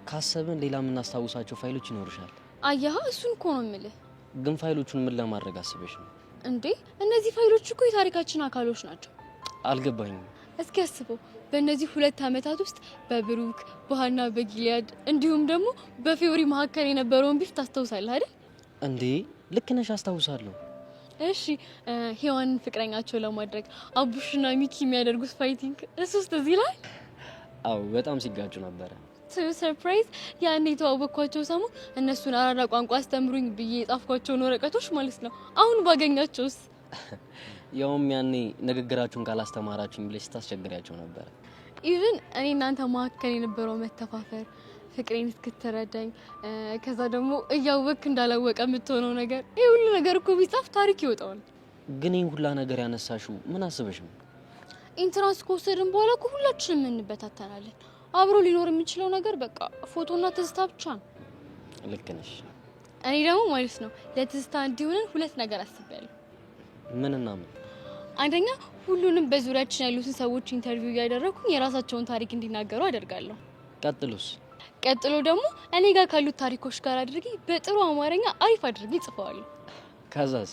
ካሰብን ሌላ የምናስታውሳቸው ፋይሎች ይኖርሻል። አያህ እሱን እኮ ነው የምልህ። ግን ፋይሎቹን ምን ለማድረግ አስበሽ ነው እንዴ? እነዚህ ፋይሎች እኮ የታሪካችን አካሎች ናቸው። አልገባኝም። እስኪ አስበው፣ በእነዚህ 2 አመታት ውስጥ በብሩክ በሃና በጊሊያድ እንዲሁም ደግሞ በፊዮሪ መካከል የነበረውን ቢፍ ታስታውሳለህ አይደል? እንዴ ልክ ነሽ፣ አስታውሳለሁ። እሺ ሄዋንን ፍቅረኛቸው ለማድረግ አቡሽና ሚኪ የሚያደርጉት ፋይቲንግ እሱስ እዚህ ላይ? አው በጣም ሲጋጩ ነበረ። ሰርፕራይዝ! ያኔ የተዋወቅኳቸው ሰሞን እነሱን አራዳ ቋንቋ አስተምሩኝ ብዬ የጻፍኳቸውን ወረቀቶች ማለት ነው አሁን ባገኛቸውስ? ያውም ያኔ ንግግራችሁን ካላስተማራችሁኝ ብለሽ ታስቸግሪያቸው ነበር። ኢቭን እኔ እናንተ መካከል የነበረው መተፋፈር ፍቅሬን እስክትረዳኝ ከዛ ደግሞ እያወቅክ እንዳላወቀ የምትሆነው ነገር ይሄ ሁሉ ነገር እኮ ቢጻፍ ታሪክ ይወጣዋል። ግን ይሄን ሁላ ነገር ያነሳሽው ምን አስበሽ ነው? ኢንትራንስ ከወሰድን በኋላ እኮ ሁላችንም እንበታተናለን። አብሮ ሊኖር የሚችለው ነገር በቃ ፎቶና ትዝታ ብቻ ነው። ልክ ነሽ። እኔ ደግሞ ማለት ነው ለትዝታ እንዲሆነን 2 ነገር አስቤያለሁ። ምንና ምን? አንደኛ ሁሉንም በዙሪያችን ያሉትን ሰዎች ኢንተርቪው እያደረኩኝ የራሳቸውን ታሪክ እንዲናገሩ አደርጋለሁ። ቀጥሎስ? ቀጥሎ ደግሞ እኔ ጋር ካሉት ታሪኮች ጋር አድርጌ በጥሩ አማርኛ አሪፍ አድርጌ ጽፈዋለሁ። ከዛስ?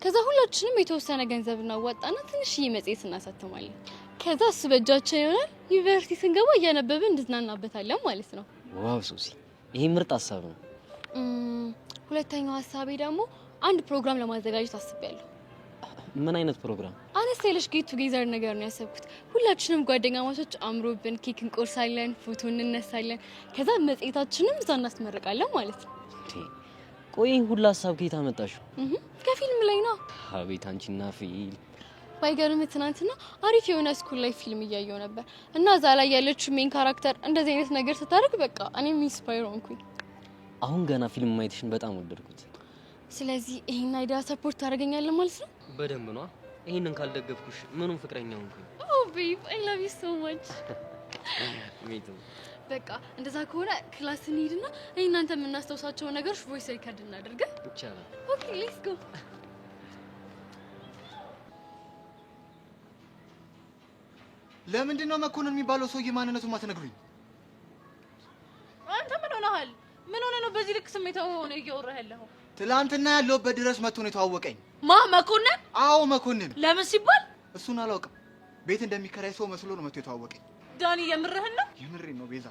ከዛ ሁላችንም የተወሰነ ገንዘብ እናዋጣና ትንሽዬ መጽሔት እናሳተማለን። ከዛ እሱ በእጃችን ይሆናል። ዩኒቨርሲቲ ስንገባ እያነበብን እንድናናበታለን ማለት ነው። ዋው ሱሲ፣ ይሄ ምርጥ ሀሳብ ነው። ሁለተኛው ሀሳቤ ደግሞ አንድ ፕሮግራም ለማዘጋጀት አስቤያለሁ። ምን አይነት ፕሮግራም? አነስ ያለሽ ጌት ቱጌዘር ነገር ነው ያሰብኩት። ሁላችንም ጓደኛ ማቾች አምሮብን ኬክ እንቆርሳለን፣ ፎቶ እንነሳለን። ከዛ መጽሔታችንም እዛ እናስመርቃለን ማለት ነው። ቆይ ሁላ ሀሳብ ከየት አመጣሽው? ከፊልም ላይ ነው። አቤት አንቺና ፊልም! ባይገርም ትናንትና አሪፍ የሆነ ስኩል ላይ ፊልም እያየሁ ነበር እና እዛ ላይ ያለችው ሜን ካራክተር እንደዚህ አይነት ነገር ስታደርግ በቃ እኔም ኢንስፓየር ሆንኩኝ። አሁን ገና ፊልም ማየትሽን በጣም ወደድኩት። ስለዚህ ይሄን አይዲያ ሰፖርት ታደርገኛለህ ማለት ነው? በደንብ ነው። ይሄንን ካልደገፍኩሽ ምኑን ፍቅረኛ ሆንኩኝ? ኦ ቤብ አይ ላቭ ዩ ሶ ማች። ሜቱ በቃ እንደዛ ከሆነ ክላስ እንሂድና እናንተ የምናስታውሳቸው ነገሮች ቮይስ ሪከርድ እናድርግ። ይቻላል። ኦኬ ሌትስ ጎ። ለምንድን ነው መኮንን የሚባለው ሰውዬ ማንነቱን ማትነግሩኝ? አንተ ምን ሆነሃል? ምን ሆነ ነው በዚህ ልክ ስሜታው ሆነ እያወራህ ያለኸው? ትላንትና ያለሁበት ድረስ መጥቶ ነው የተዋወቀኝ። መኮንን? አዎ መኮንን። ለምን ሲባል? እሱን አላውቅም። ቤት እንደሚከራይ ሰው መስሎ ነው መጥቶ የተዋወቀኝ። ዳኒ የምርህን ነው? የምሬን ነው ቤዛ።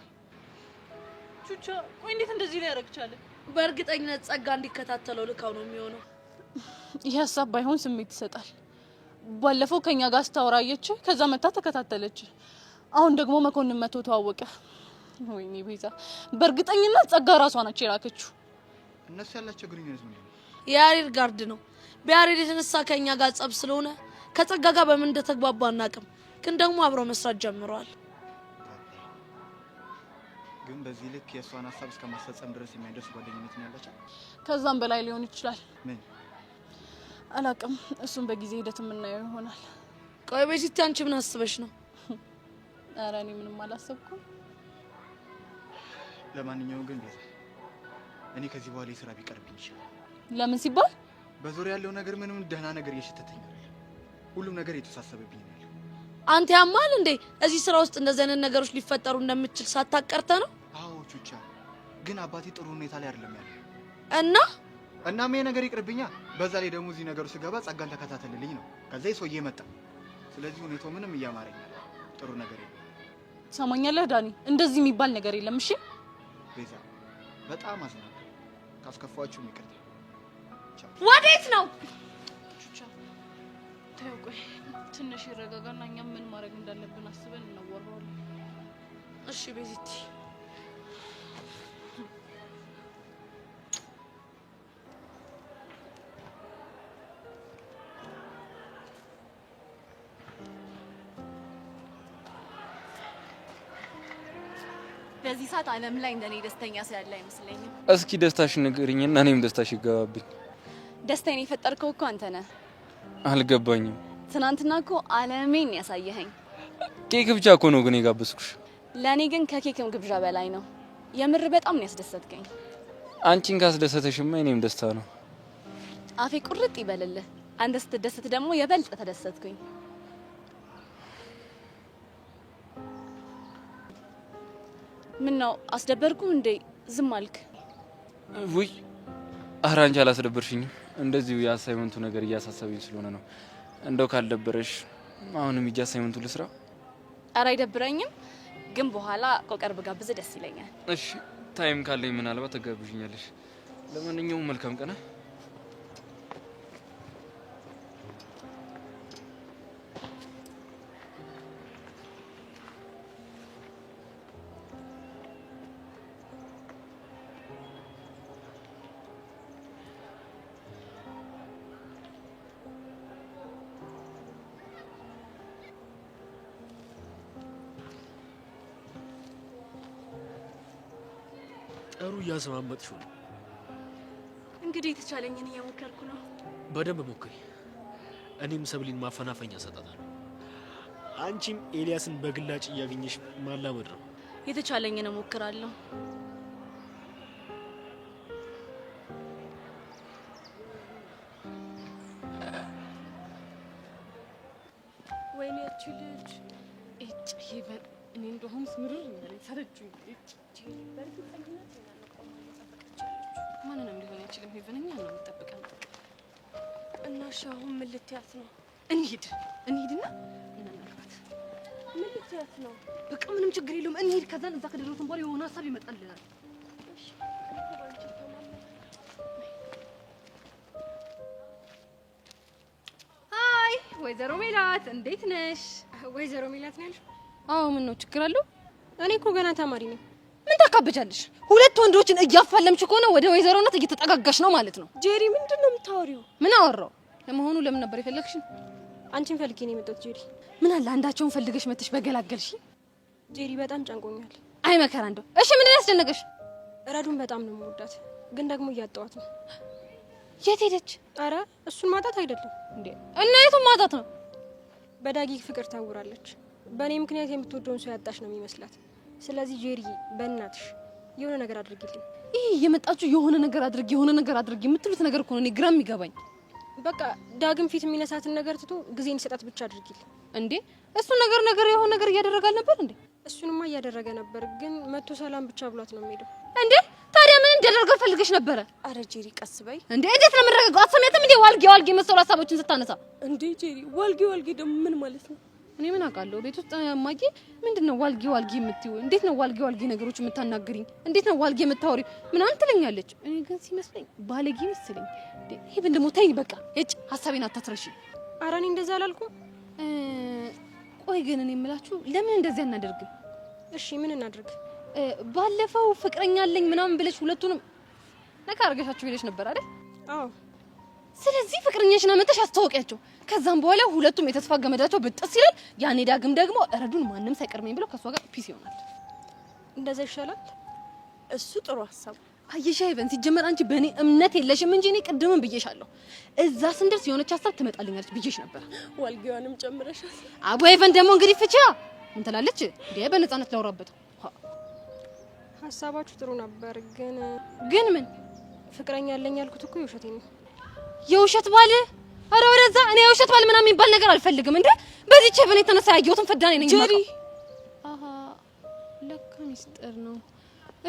ቹቻ ቆይ እንዴት እንደዚህ ላይ ያረግቻለ? በእርግጠኝነት ጸጋ እንዲከታተለው ልካው ነው የሚሆነው። ይህ ሀሳብ ባይሆን ስሜት ይሰጣል። ባለፈው ከኛ ጋር ስታወራየች ከዛ መታ ተከታተለች። አሁን ደግሞ መኮንን መቶ ተዋወቀ። ወይኔ ቤዛ በእርግጠኝነት ጸጋ ራሷ ነች የላከችው። እነሱ ያላቸው ግንኙነት ምንድን ነው? የያሬድ ጋርድ ነው። በያሬድ የተነሳ ከኛ ጋር ጸብ ስለሆነ ከጸጋ ጋር በምን እንደተግባባ አናውቅም፣ ግን ደግሞ አብረው መስራት ጀምረዋል። ግን በዚህ ልክ የእሷን ሀሳብ እስከማስፈጸም ድረስ የሚያደርስ ጓደኝነት ነው ያላቸው? ከዛም በላይ ሊሆን ይችላል። ምን አላውቅም። እሱን በጊዜ ሂደት የምናየው ይሆናል። ቆይ ቤዚቲ አንቺ ምን አስበሽ ነው? ኧረ እኔ ምንም አላሰብኩም። ለማንኛውም ግን ቤዛ እኔ ከዚህ በኋላ የስራ ቢቀርብኝ ይችላል። ለምን ሲባል? በዙሪያ ያለው ነገር ምንም ደህና ነገር እየሸተተኝ ነው። ሁሉም ነገር የተሳሰበብኝ ነው። አንተ ያማል እንዴ? እዚህ ስራ ውስጥ እንደዚህ አይነት ነገሮች ሊፈጠሩ እንደምትችል ሳታቀርተ ነው? አዎ ቹቻ፣ ግን አባቴ ጥሩ ሁኔታ ላይ አይደለም ያለው እና ምን ነገር ይቅርብኛ። በዛ ላይ ደግሞ እዚህ ነገሩ ስገባ ጸጋን ተከታተልልኝ ነው። ከዛ ሰውዬ መጣ። ስለዚህ ሁኔታው ምንም እያማረኝ ጥሩ ነገር የለም። ሰማኛለህ ዳኒ፣ እንደዚህ የሚባል ነገር የለም። እሺ ቤዛ፣ በጣም አዝናለሁ። ካስከፋችሁ ይቅርታ። ወዴት ነው? ቹቻ ተው፣ ቆይ ትንሽ ይረጋጋና እኛም ምን ማድረግ እንዳለብን አስበን እናወራዋለን። እሺ ቤዚቲ። በዚህ ሰዓት ዓለም ላይ እንደኔ ደስተኛ ሰው ያለ አይመስለኝም። እስኪ ደስታሽ ንገሪኝና እኔም ደስታሽ ይገባብኝ። ደስታዬን የፈጠርከው እኮ አንተ ነህ። አልገባኝም። ትናንትና እኮ ዓለሜን ያሳየኸኝ። ኬክ ብቻ እኮ ነው ግን የጋበዝኩሽ። ለእኔ ግን ከኬክም ግብዣ በላይ ነው። የምር በጣም ነው ያስደሰትከኝ። አንቺን ካስደሰተሽማ እኔም ደስታ ነው። አፌ ቁርጥ ይበልልህ። አንተ ስትደሰት ደግሞ የበልጥ ተደሰትኩኝ። ምን ነው አስደበርኩ እንዴ? ዝም አልክ? ውይ ኧረ አንቺ አላስደበርሽኝም። እንደዚሁ የአሳይመንቱ ነገር እያሳሰበኝ ስለሆነ ነው። እንደው ካልደበረሽ አሁንም ሂጅ አሳይመንቱ ልስራ። ኧረ አይደብረኝም፣ ግን በኋላ ቆቀር ብጋብዝ ደስ ይለኛል። እሺ ታይም ካለኝ ምናልባት ተጋብዥኛለሽ። ለማንኛውም መልካም ቀን። ጥሩ እያሰማመጥሽው ነው። እንግዲህ የተቻለኝን እየሞከርኩ ነው። በደንብ ሞክሪ። እኔም ሰብሊን ማፈናፈኛ ሰጣታለሁ። አንቺም ኤልያስን በግላጭ እያገኘሽ ማላመድ ነው። የተቻለኝን እሞክራለሁ። ወይኔ እቺ ልጅ እጭ ይበል። እኔ እንደሆነ ስምርር እንደለኝ ሰረጁኝ። በእርግጠኝነት ማንንም ሊሆን አይችልም። ሄቨንኛ ነው የምጠብቀን። እና እሺ አሁን ምን ልትያት ነው? እንሂድና እናናግራት። ምን ልትያት ነው? በቃ ምንም ችግር የለውም እንሂድ። ከዛን እዛ ከደረስን በኋላ የሆነ ሀሳብ ይመጣልናል። ሃይ ወይዘሮ ሜላት እንዴት ነሽ? ወይዘሮ ሜላት ነው ያልሽው? አዎ ምን ነው ችግር አለው? እኔ እኮ ገና ተማሪ ነኝ። ምን ታካብጃለሽ? ሁለት ወንዶችን እያፋለምሽ ከሆነ ወደ ወይዘሮነት እየተጠጋጋሽ ነው ማለት ነው። ጄሪ ምንድን ነው የምታወሪው? ምን አወራው? ለመሆኑ ለምን ነበር የፈለግሽኝ? አንቺን ፈልጌ ነው የመጣሁት ጄሪ። ምን አለ አንዳቸውን ፈልገሽ መጥተሽ በገላገልሽ። ጄሪ በጣም ጨንቆኛል። አይ መከራ እንደው። እሺ ምን ያስደነገሽ? ረዱን በጣም ነው የምወዳት፣ ግን ደግሞ እያጣኋት ነው። የት ሄደች? አረ እሱን ማጣት አይደለም እንዴ። እና የቱን ማጣት ነው? በዳጊ ፍቅር ታውራለች። በእኔ ምክንያት የምትወደውን ሰው ያጣሽ ነው የሚመስላት። ስለዚህ ጄሪ በእናትሽ የሆነ ነገር አድርጊልኝ። ይሄ የመጣችሁ የሆነ ነገር አድርጊ የምትሉት ነገር እኮ ነው እኔ ግራ የሚገባኝ። በቃ ዳግም ፊት የሚነሳትን ነገር ትቶ ጊዜ እንዲሰጣት ብቻ አድርጊልኝ። እንዴ እሱ ነገር የሆነ ነገር እያደረገ ነበር እንዴ? እሱንማ እያደረገ ነበር፣ ግን መቶ ሰላም ብቻ ብሏት ነው የሚሄደው። እንዴ ታዲያ ምን እንዲያደርገው ፈልገሽ ነበረ? አረ ጄሪ ቀስ በይ እንዴ! እንዴት ነው የምንረጋጋው? አትሰሚያትም እንዴ? ዋልጌ መሰሉ ሀሳቦችን ስታነሳ። እንዴ ጄሪ ዋልጌ ደግሞ ምን ማለት ነው? እኔ ምን አውቃለሁ? ቤት ውስጥ ማጊ ምንድነው ዋልጌ የምትይው? እንዴት ነው ዋልጌ ነገሮች የምታናግሪኝ? እንዴት ነው ዋልጌ የምታወሪው? ምናምን ትለኛለች። እኔ ግን ሲመስለኝ ባለጌ መስለኝ። ይሄ ምን ደግሞ ተይኝ በቃ። እጭ ሐሳቤን አታትረሺ። አረ እኔ እንደዛ አላልኩም። ቆይ ግን እኔ የምላችሁ ለምን እንደዚህ አናደርግም? እሺ ምን እናድርግ? ባለፈው ፍቅረኛ አለኝ ምናምን ብለሽ ሁለቱንም ነካ አርገሻችሁ ብለሽ ነበር አይደል? አዎ። ስለዚህ ፍቅረኛሽን አመጣሽ አስተዋወቂያቸው። ከዛም በኋላ ሁለቱም የተስፋ ገመዳቸው ብጥስ ይላል። ያኔ ዳግም ደግሞ ረዱን ማንም ሳይቀርመኝ ብለው ከሷ ጋር ፒስ ይሆናል። እንደዛ ይሻላል። እሱ ጥሩ ሀሳብ። አየሽ አይበን፣ ሲጀመር አንቺ በእኔ እምነት የለሽም እንጂ እኔ ቅድምም ብዬሻለሁ። እዛ ስንደርስ የሆነች ሀሳብ ትመጣልኛለች ብዬሽ ነበር። ዋልጌዋንም ጨምረሻል። አቦ አይበን ደግሞ እንግዲህ ፍቻ ምን ትላለች እንዴ? በነፃነት ላውራበት። ሀሳባችሁ ጥሩ ነበር፣ ግን ምን ፍቅረኛ አለኝ ያልኩት እኮ የውሸቴ ነው። የውሸት ባል? አረ ወደዛ። እኔ የውሸት ባል ምናምን የሚባል ነገር አልፈልግም። እንዴ በዚህ ቸበኔ የተነሳ ያየሁትን ፍዳኔ ነኝ ጄሪ። አሃ ለካ ሚስጥር ነው።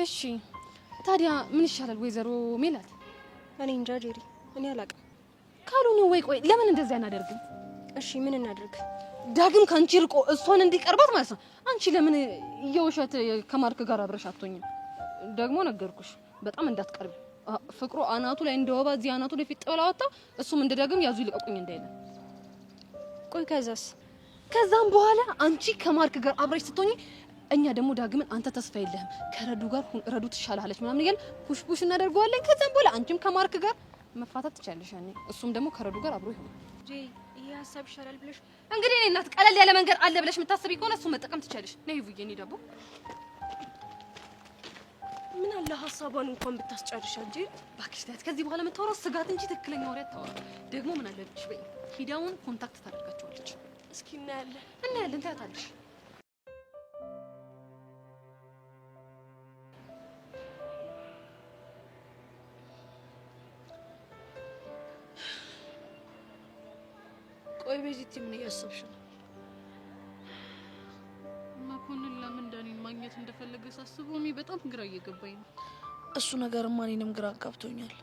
እሺ ታዲያ ምን ይሻላል ወይዘሮ ሜላት? እኔ እንጃ ጄሪ፣ እኔ አላውቅም። ካልሆነ ቆይ ለምን እንደዚህ አናደርግም? እሺ ምን እናድርግ? ዳግም ካንቺ ርቆ እሷን እንዲቀርባት ማለት ነው። አንቺ ለምን የውሸት ከማርክ ጋር አብረሽ አትሆኝም? ደግሞ ነገርኩሽ በጣም እንዳትቀርቢ። ፍቅሩ አናቱ ላይ እንደወባ እዚህ አናቱ ላይ ፊት ጥላውታ እሱም እንደዳግም ያዙ ይልቀቁኝ እንዳይለ። ቆይ ከዛስ? ከዛም በኋላ አንቺ ከማርክ ጋር አብረሽ ስትሆኚ እኛ ደግሞ ዳግምን አንተ ተስፋ የለህም ከረዱ ጋር ረዱ ትሻላለች ምናምን እያልን ፑሽ እናደርገዋለን። ከዛም በኋላ አንቺም ከማርክ ጋር መፋታት ትቻለሽ። ያኔ እሱም ደግሞ ከረዱ ጋር አብሮ ይሆናል። ጄ ይሄ ሀሳብ ይሻላል ብለሽ እንግዲህ እኔ እናት ቀለል ያለ መንገድ አለ ብለሽ የምታስቢ ከሆነ እሱ መጠቀም ትቻለሽ። ነይ ይውዬ እኔ ደግሞ ምን አለ ሀሳቧን እንኳን ብታስጨርሻ እንጂ እባክሽ ታያት። ከዚህ በኋላ የምታወራው ስጋት እንጂ ትክክለኛ ወሬ አታወራ። ደግሞ ምን አለብሽ በይ ሂዳውን ኮንታክት ታደርጋቸዋለች። እስኪ እናያለን ታያታለሽ። ቆይ ቤዚቲ ምን እያሰብሽ ነው? መኮንን ለምን ዳኒን ማግኘት እንደፈለገ ሳስበው እኔ በጣም ግራ እየገባኝ ነው። እሱ ነገርማ እኔንም ግራ አጋብቶኛል።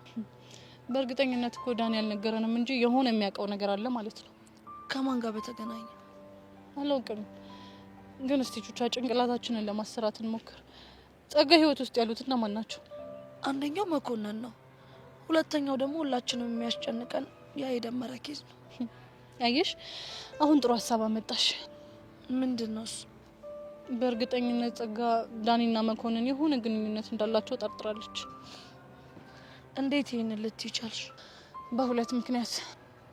በእርግጠኝነት እኮ ዳኒ ያልነገረንም እንጂ የሆነ የሚያውቀው ነገር አለ ማለት ነው። ከማን ጋር በተገናኘ አላውቅም፣ ግን እስቲ ቹቻ ጭንቅላታችንን ለማሰራት እንሞክር። ጸጋ ህይወት ውስጥ ያሉት እነማን ናቸው? አንደኛው መኮንን ነው። ሁለተኛው ደግሞ ሁላችንም የሚያስጨንቀን ያ የደመረ ኬዝ ነው። ያየሽ አሁን ጥሩ ሀሳብ አመጣሽ። ምንድነው እሱ? በእርግጠኝነት ጸጋ ዳኒና መኮንን የሆነ ግንኙነት እንዳላቸው ጠርጥራለች። እንዴት ይሄን ልትይ ቻልሽ? በሁለት ምክንያት።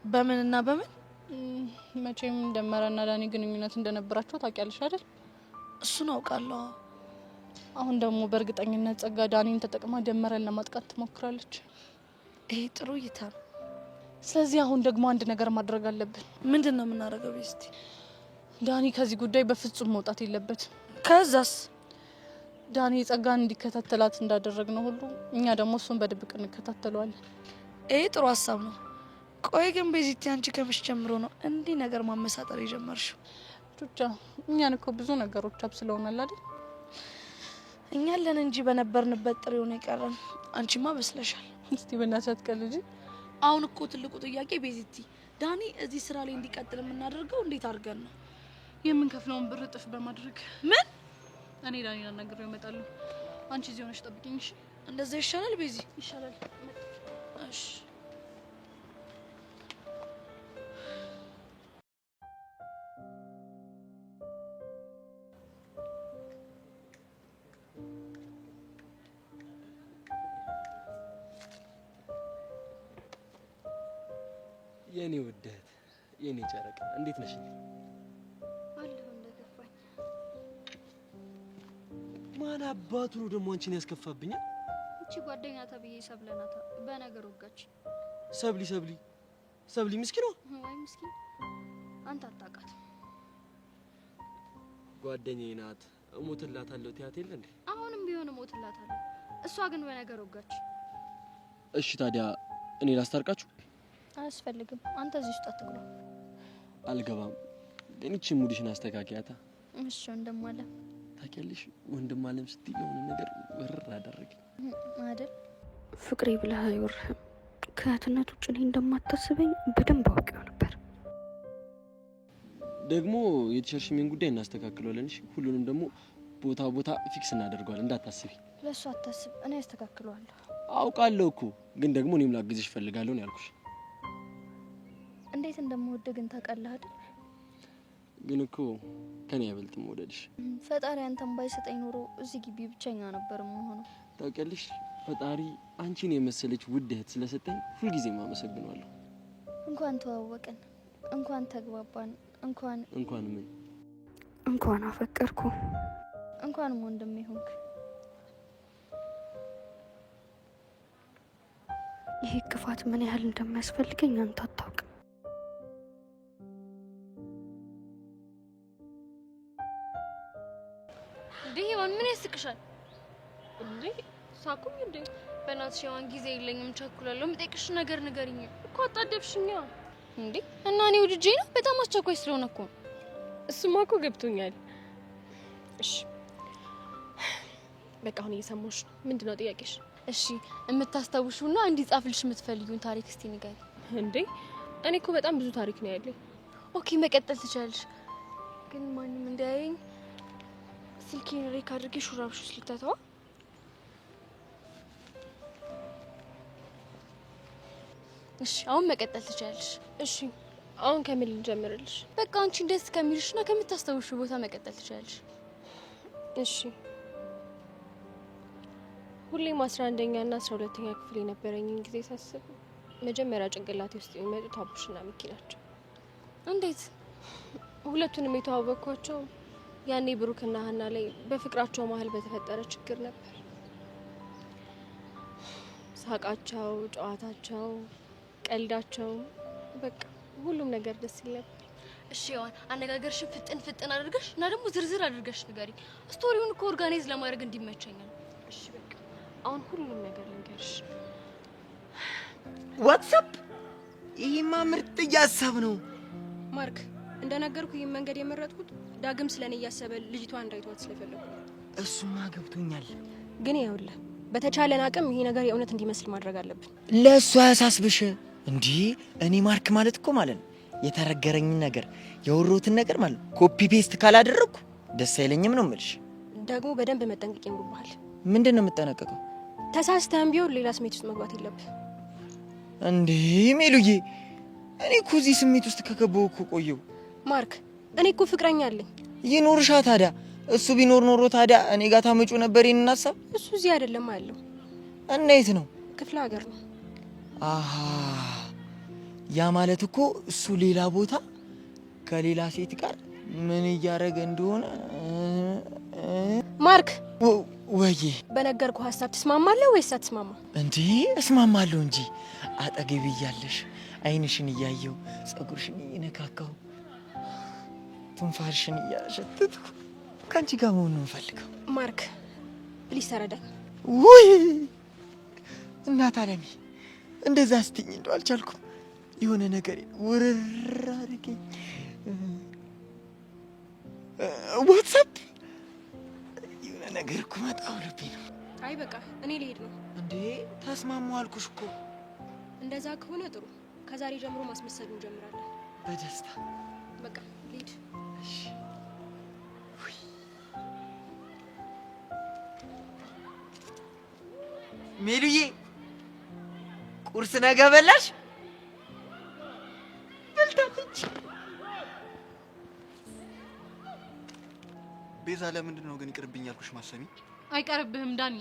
በምንና በምን? መቼም ደመረና ዳኒ ግንኙነት እንደነበራቸው ታውቂያለሽ አይደል? እሱን አውቃለሁ። አሁን ደግሞ በእርግጠኝነት ጸጋ ዳኒን ተጠቅማ ደመረን ለማጥቃት ትሞክራለች። ይሄ ጥሩ እይታ ነው። ስለዚህ አሁን ደግሞ አንድ ነገር ማድረግ አለብን። ምንድነው የምናደርገው ቤስቲ? ዳኒ ከዚህ ጉዳይ በፍጹም መውጣት የለበትም። ከዛስ? ዳኒ ጸጋን እንዲከታተላት እንዳደረግነው ሁሉ እኛ ደግሞ እሱን በድብቅ እንከታተለዋለን። ይሄ ጥሩ ሀሳብ ነው። ቆይ ግን ቤዚቲ አንቺ ከመቼ ጀምሮ ነው እንዲህ ነገር ማመሳጠር የጀመርሽው? ቹቻ እኛን እኮ ብዙ ነገሮች አብስለውናል አይደል? እኛ አለን እንጂ በነበርንበት ጥሬው ነው የቀረን። አንቺማ በስለሻል። እስቲ በእናትሽ አትቀልጂ። አሁን እኮ ትልቁ ጥያቄ ቤዚቲ ዳኒ እዚህ ስራ ላይ እንዲቀጥል የምናደርገው እንዴት አድርገን ነው? የምንከፍለውን ብር እጥፍ በማድረግ። ምን? እኔ ዳኒን አናግሬው እመጣለሁ። አንቺ እዚህ ሆነሽ ጠብቂኝ እሺ? እንደዛ ይሻላል ቤዚ? ይሻላል። እሺ የኔ ውደት የኔ ጨረቃ እንዴት ነሽ? አለሁ እንደገፋኝ። ማን አባቱ ነው ደግሞ አንቺን ያስከፋብኛል? እቺ ጓደኛ ተብዬ ሰብለናታ በነገር ወጋች። ሰብሊ ምስኪኗ። ወይ ምስኪን አንተ አታውቃት። ጓደኛዬ ናት። እሞትላታለሁ ትያት የለ እንዴ? አሁንም ቢሆን እሞትላታለሁ። እሷ ግን በነገር ወጋች። እሺ ታዲያ እኔ ላስታርቃችሁ? አያስፈልግም። አንተ እዚህ ውስጥ አትግባ። አልገባም። ግን እቺ ሙዲሽን አስተካክያታ። እሺ ወንድም አለም ታውቂያለሽ፣ ወንድም አለም ስትይ የሆነ ነገር ወርር አደረገ አይደል? ፍቅሬ ብለህ አይወርህም። ከእህትነት ውጭ እኔ እንደማታስበኝ በደንብ አውቄው ነበር። ደግሞ የቲሸርሽሜን ጉዳይ እናስተካክለዋለን። እሺ ሁሉንም ደግሞ ቦታ ፊክስ እናደርገዋለን። እንዳታስቢ። ለሱ አታስብ፣ እኔ አስተካክለዋለሁ። አውቃለሁ እኮ ግን ደግሞ እኔም ላግዝሽ ፈልጋለሁ ነው ያልኩሽ። እንዴት እንደምወድ ግን ታውቃለህ አይደል? ግን እኮ ከኔ አይበልጥም ወደድሽ። ፈጣሪ አንተን ባይሰጠኝ ኖሮ እዚህ ግቢ ብቸኛ ነበር የምሆነው። ታውቂያለሽ፣ ፈጣሪ አንቺን የመሰለች ውድ እህት ስለሰጠኝ ሁልጊዜም አመሰግናለሁ። እንኳን ተዋወቅን፣ እንኳን ተግባባን፣ እንኳን ምን እንኳን አፈቀርኩ፣ እንኳን ወንድሜ ሆንክ። ይሄ ክፋት ምን ያህል እንደሚያስፈልገኝ አንተ አታውቅም። ዲዋን ምን ያስቅሻል እንዴ? ሳቁኝ እንዴ? በእናትሽ ያን ጊዜ የለኝም ቸኩላለሁ። የምጠይቅሽ ነገር ንገሪኝ እኮ። አጣደብሽኛ እንዴ? እና እኔ ወድጄ ነው በጣም አስቸኳይ ስለሆነ እኮ። እሱማ እኮ ገብቶኛል። እሺ በቃ አሁን እየሰማሁሽ ነው። ምንድነው ጥያቄሽ? እሺ የምታስታውሹና እንዲጻፍልሽ የምትፈልጊውን ታሪክ እስቲ ንገሪ። እንዴ እኔ እኮ በጣም ብዙ ታሪክ ነው ያለኝ። ኦኬ መቀጠል ትችላለሽ፣ ግን ማንም እንዳያየኝ ስልኬን ሬክ አድርጌ ሹራብሽ ውስጥ ልታተዋ። እሺ አሁን መቀጠል ትችላለሽ። እሺ አሁን ከምን ልጀምርልሽ? በቃ አንቺ ደስ ከሚልሽና ከምታስታውሹ ቦታ መቀጠል ትችላለሽ። እሺ ሁሌም 11ኛ እና 12ኛ ክፍል የነበረኝን ጊዜ ሳስብ መጀመሪያ ጭንቅላቴ ውስጥ የሚመጡት አቡሽና ሚኪ ናቸው። እንዴት? ሁለቱንም የተዋወቅኳቸው ያኔ ብሩክና ሀና ላይ በፍቅራቸው መሀል በተፈጠረ ችግር ነበር። ሳቃቸው፣ ጨዋታቸው፣ ቀልዳቸው በቃ ሁሉም ነገር ደስ ይል ነበር። እሺ ያን አነጋገርሽን ፍጥን አድርገሽ እና ደግሞ ዝርዝር አድርገሽ ንገሪ። ስቶሪውን እኮ ኦርጋናይዝ ለማድረግ እንዲመቸኛል። እሺ በቃ አሁን ሁሉም ነገር ልንገርሽ። ዋትስአፕ ይሄማ ምርጥ ሀሳብ ነው ማርክ። እንደነገርኩ ይሄን መንገድ የመረጥኩት ዳግም ስለኔ እያሰበ ልጅቷ እንዳይቷት ስለፈለኩ። እሱማ ገብቶኛል። ግን ይኸውልህ በተቻለን አቅም ይሄ ነገር የእውነት እንዲመስል ማድረግ አለብን። ለእሱ አያሳስብሽ። እንዲህ እኔ ማርክ ማለት እኮ ማለት ነው የተረገረኝን ነገር የወሮትን ነገር ማለት ኮፒ ፔስት ካላደረኩ ደስ አይለኝም ነው የምልሽ። ደግሞ በደንብ መጠንቀቅ ይኖርብሃል። ምንድን ነው የምጠነቀቀው? ተሳስተህም ቢሆን ሌላ ስሜት ውስጥ መግባት የለብህ። እንዴ ሜሉዬ፣ እኔ እኮ እዚህ ስሜት ውስጥ ከገባሁ እኮ ቆየሁ። ማርክ እኔ እኮ ፍቅረኛ አለኝ። ይኖርሻ ታዲያ። እሱ ቢኖር ኖሮ ታዲያ እኔ ጋር ታመጩ ነበር ይሄንን ሀሳብ? እሱ እዚህ አይደለም ያለው። እና የት ነው? ክፍለ ሀገር ነው። አሃ ያ ማለት እኮ እሱ ሌላ ቦታ ከሌላ ሴት ጋር ምን እያደረገ እንደሆነ። ማርክ ወይዬ፣ በነገርኩህ ሀሳብ ትስማማለህ ወይስ አትስማማ? እንዴ እስማማለሁ እንጂ አጠገቤ እያለሽ አይንሽን እያየው ጸጉርሽን እየነካካው ትንፋሽን እያሸተትኩ ከአንቺ ጋር መሆን ነው የምፈልገው። ማርክ ፕሊዝ ተረዳኝ። ውይ እናት አለሚ እንደዛ ስትኝ እንደው አልቻልኩም። የሆነ ነገር ውርር አድርገኝ። ዋትስአፕ የሆነ ነገር እኮ መጣ ብሎብኝ ነው። አይ በቃ እኔ ልሄድ ነው። እንዴ ተስማሙ አልኩሽ እኮ። እንደዛ ከሆነ ጥሩ። ከዛሬ ጀምሮ ማስመሰል እንጀምራለን። በደስታ በቃ ልሂድ። እሺ ሜሉዬ፣ ቁርስ ነገ በላሽ? በልታለች። ቤዛ፣ ለምንድን ነው ግን ይቅርብኝ ያልኩሽ? ማሰሚ አይቀርብህም ዳኒ።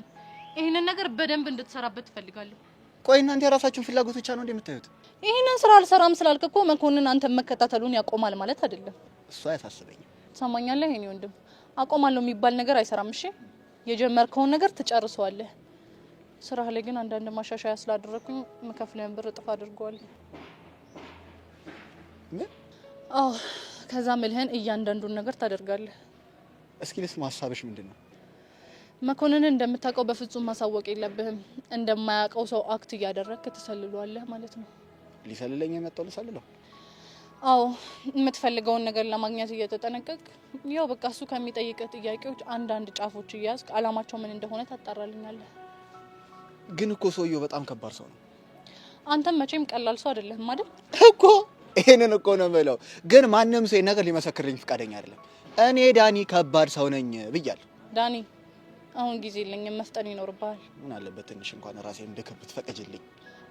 ይሄንን ነገር በደንብ እንድትሰራበት ትፈልጋለሁ። ቆይ እናንተ የራሳችሁን ፍላጎት ብቻ ነው እንደምታዩት? ይሄንን ስራ አልሰራም ስላልክ እኮ መኮንን አንተን መከታተሉን ያቆማል ማለት አይደለም። እሱ አያሳስበኝም። ሰማኛለህ የኔ ወንድም፣ አቆማለሁ የሚባል ነገር አይሰራም። እሺ የጀመርከውን ነገር ትጨርሰዋለህ። ስራህ ላይ ግን አንዳንድ ማሻሻያ ስላደረኩኝ መከፍለህን ብር እጥፍ አድርገዋለሁ። ምን? አዎ፣ ከዛ ምልህን እያንዳንዱን ነገር ታደርጋለህ። እስኪ ልስማ፣ ሀሳብሽ ምንድን ነው? መኮንንን እንደምታውቀው በፍጹም ማሳወቅ የለብህም። እንደማያውቀው ሰው አክት እያደረግክ ትሰልሏለህ ማለት ነው። ሊሰልለኝ የመጣው ልሰልለው? አዎ የምትፈልገውን ነገር ለማግኘት እየተጠነቀቅ ያው በቃ እሱ ከሚጠይቀ ጥያቄዎች አንዳንድ ጫፎች እያያዝ አላማቸው ምን እንደሆነ ታጣራልኛለህ። ግን እኮ ሰውየው በጣም ከባድ ሰው ነው። አንተም መቼም ቀላል ሰው አይደለህም አይደል? እኮ ይሄንን እኮ ነው የምለው። ግን ማንም ሰው ነገር ሊመሰክርልኝ ፈቃደኛ አይደለም። እኔ ዳኒ ከባድ ሰው ነኝ ብያለሁ። ዳኒ አሁን ጊዜ የለኝም፣ መፍጠን ይኖርብሃል። ምን አለበት ትንሽ እንኳን ራሴን እንድከብ ትፈቅጂልኝ?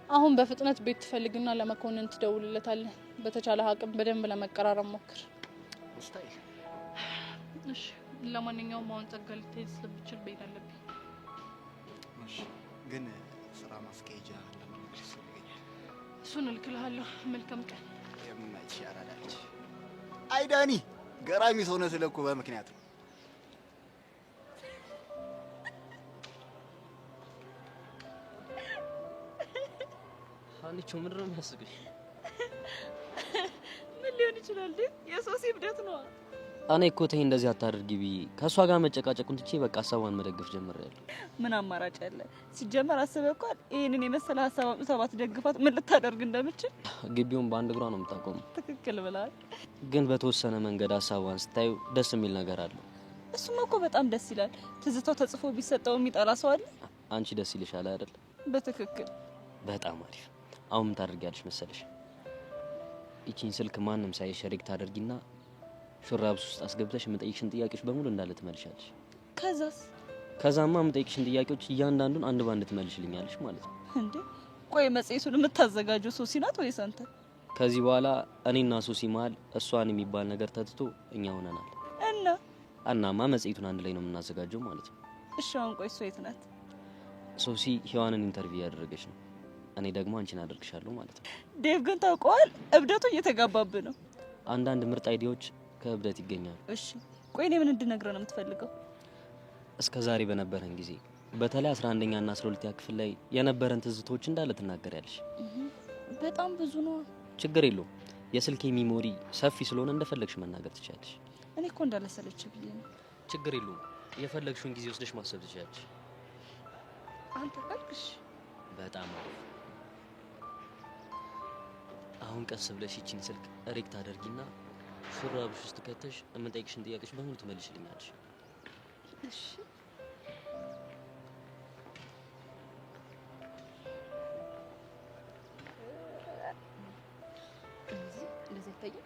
አሁን በፍጥነት ቤት ትፈልግና ለመኮንን ትደውልለታለህ። በተቻለ አቅም በደንብ ለመቀራረብ ሞክር። እሺ ለማንኛውም አሁን ጸጋ ልትሄድ ስለምችል ቤት አለብኝ። እሺ ግን ስራ ማስኬጃ ለምን ይፈልገኛል? እሱን እልክልሃለሁ። መልካም ቀን። የምናይሽ ያራዳች። አይ ዳኒ ገራሚ ሰው ነህ ስለኩ በምክንያት ነው። አንቺ ምንድን ነው የሚያስቅሽ? ምን ሊሆን ይችላል? የሶሲ እብደት ነው። እኔ እኮ ተይ እንደዚህ አታድርጊ ብዬ ከእሷ ጋር መጨቃጨቁን ትቼ በቃ ሀሳቧን መደገፍ ጀምሬያለሁ። ምን አማራጭ አለ? ሲጀመር አስበህ እኮ ይሄንን የመሰለ ሀሳብ አምጥተህ ባትደግፋት ምን ልታደርግ እንደምችል። ግቢውን በአንድ እግሯ ነው የምታቆመው። ትክክል ብለሃል። ግን በተወሰነ መንገድ ሀሳቧን ስታዩ ደስ የሚል ነገር አለው። እሱማ እኮ በጣም ደስ ይላል። ትዝታው ተጽፎ ቢሰጠው የሚጠላ ሰው አለ? አንቺ ደስ ይልሻል አይደል? በትክክል። በጣም አሪፍ። አሁን ምን ታደርጊያለሽ መሰለሽ? ይቺን ስልክ ማንም ሳይሽ ሪክ ታደርጊና ሹራብስ ውስጥ አስገብተሽ የምጠይቅሽን ጥያቄዎች በሙሉ እንዳለ ትመልሻለሽ። ከዛማ የምጠይቅሽን ጥያቄዎች እያንዳንዱን አንድ ባንድ ትመልሽልኛለሽ ማለት ነው። እንዴ ቆይ መጽሔቱን የምታዘጋጀው ሶሲ ናት ወይስ አንተ? ከዚህ በኋላ እኔና ሶሲ መሀል እሷን የሚባል ነገር ተትቶ እኛ ሆነናል። እናማ መጽሔቱን አንድ ላይ ነው የምናዘጋጀው ማለት ነው። እሺ አሁን ቆይ እሷ የት ናት? ሶሲ ሔዋንን ኢንተርቪው ያደረገች ነው። እኔ ደግሞ አንቺን አደርግሻለሁ ማለት ነው። ዴቭ ግን ታውቀዋል፣ እብደቱ እየተጋባብህ ነው። አንዳንድ ምርጥ አይዲያዎች ከእብደት ይገኛሉ። እሺ ቆይ እኔ ምን እንድነግረህ ነው የምትፈልገው? እስከ ዛሬ በነበረን ጊዜ በተለይ 11ኛ እና 12ኛ ክፍል ላይ የነበረን ትዝቶች እንዳለ ትናገሪያለሽ። በጣም ብዙ ነው። ችግር የለውም። የስልኬ ሚሞሪ ሰፊ ስለሆነ እንደፈለግሽ መናገር ትችላለሽ። እኔ እኮ እንዳለሰለች ብዬ ነው። ችግር የለውም። የፈለግሽውን ጊዜ ወስደሽ ማሰብ ትችላለሽ። አንተ ካልክሽ በጣም አሪፍ። አሁን ቀስ ብለሽ ይቺን ስልክ ሪክ ታደርጊና ሹራብሽ ውስጥ ከተሽ የምጠይቅሽን ጥያቄዎች በሙሉ ትመልሽልኛለሽ። እሺ እንደዚህ ታየኝ።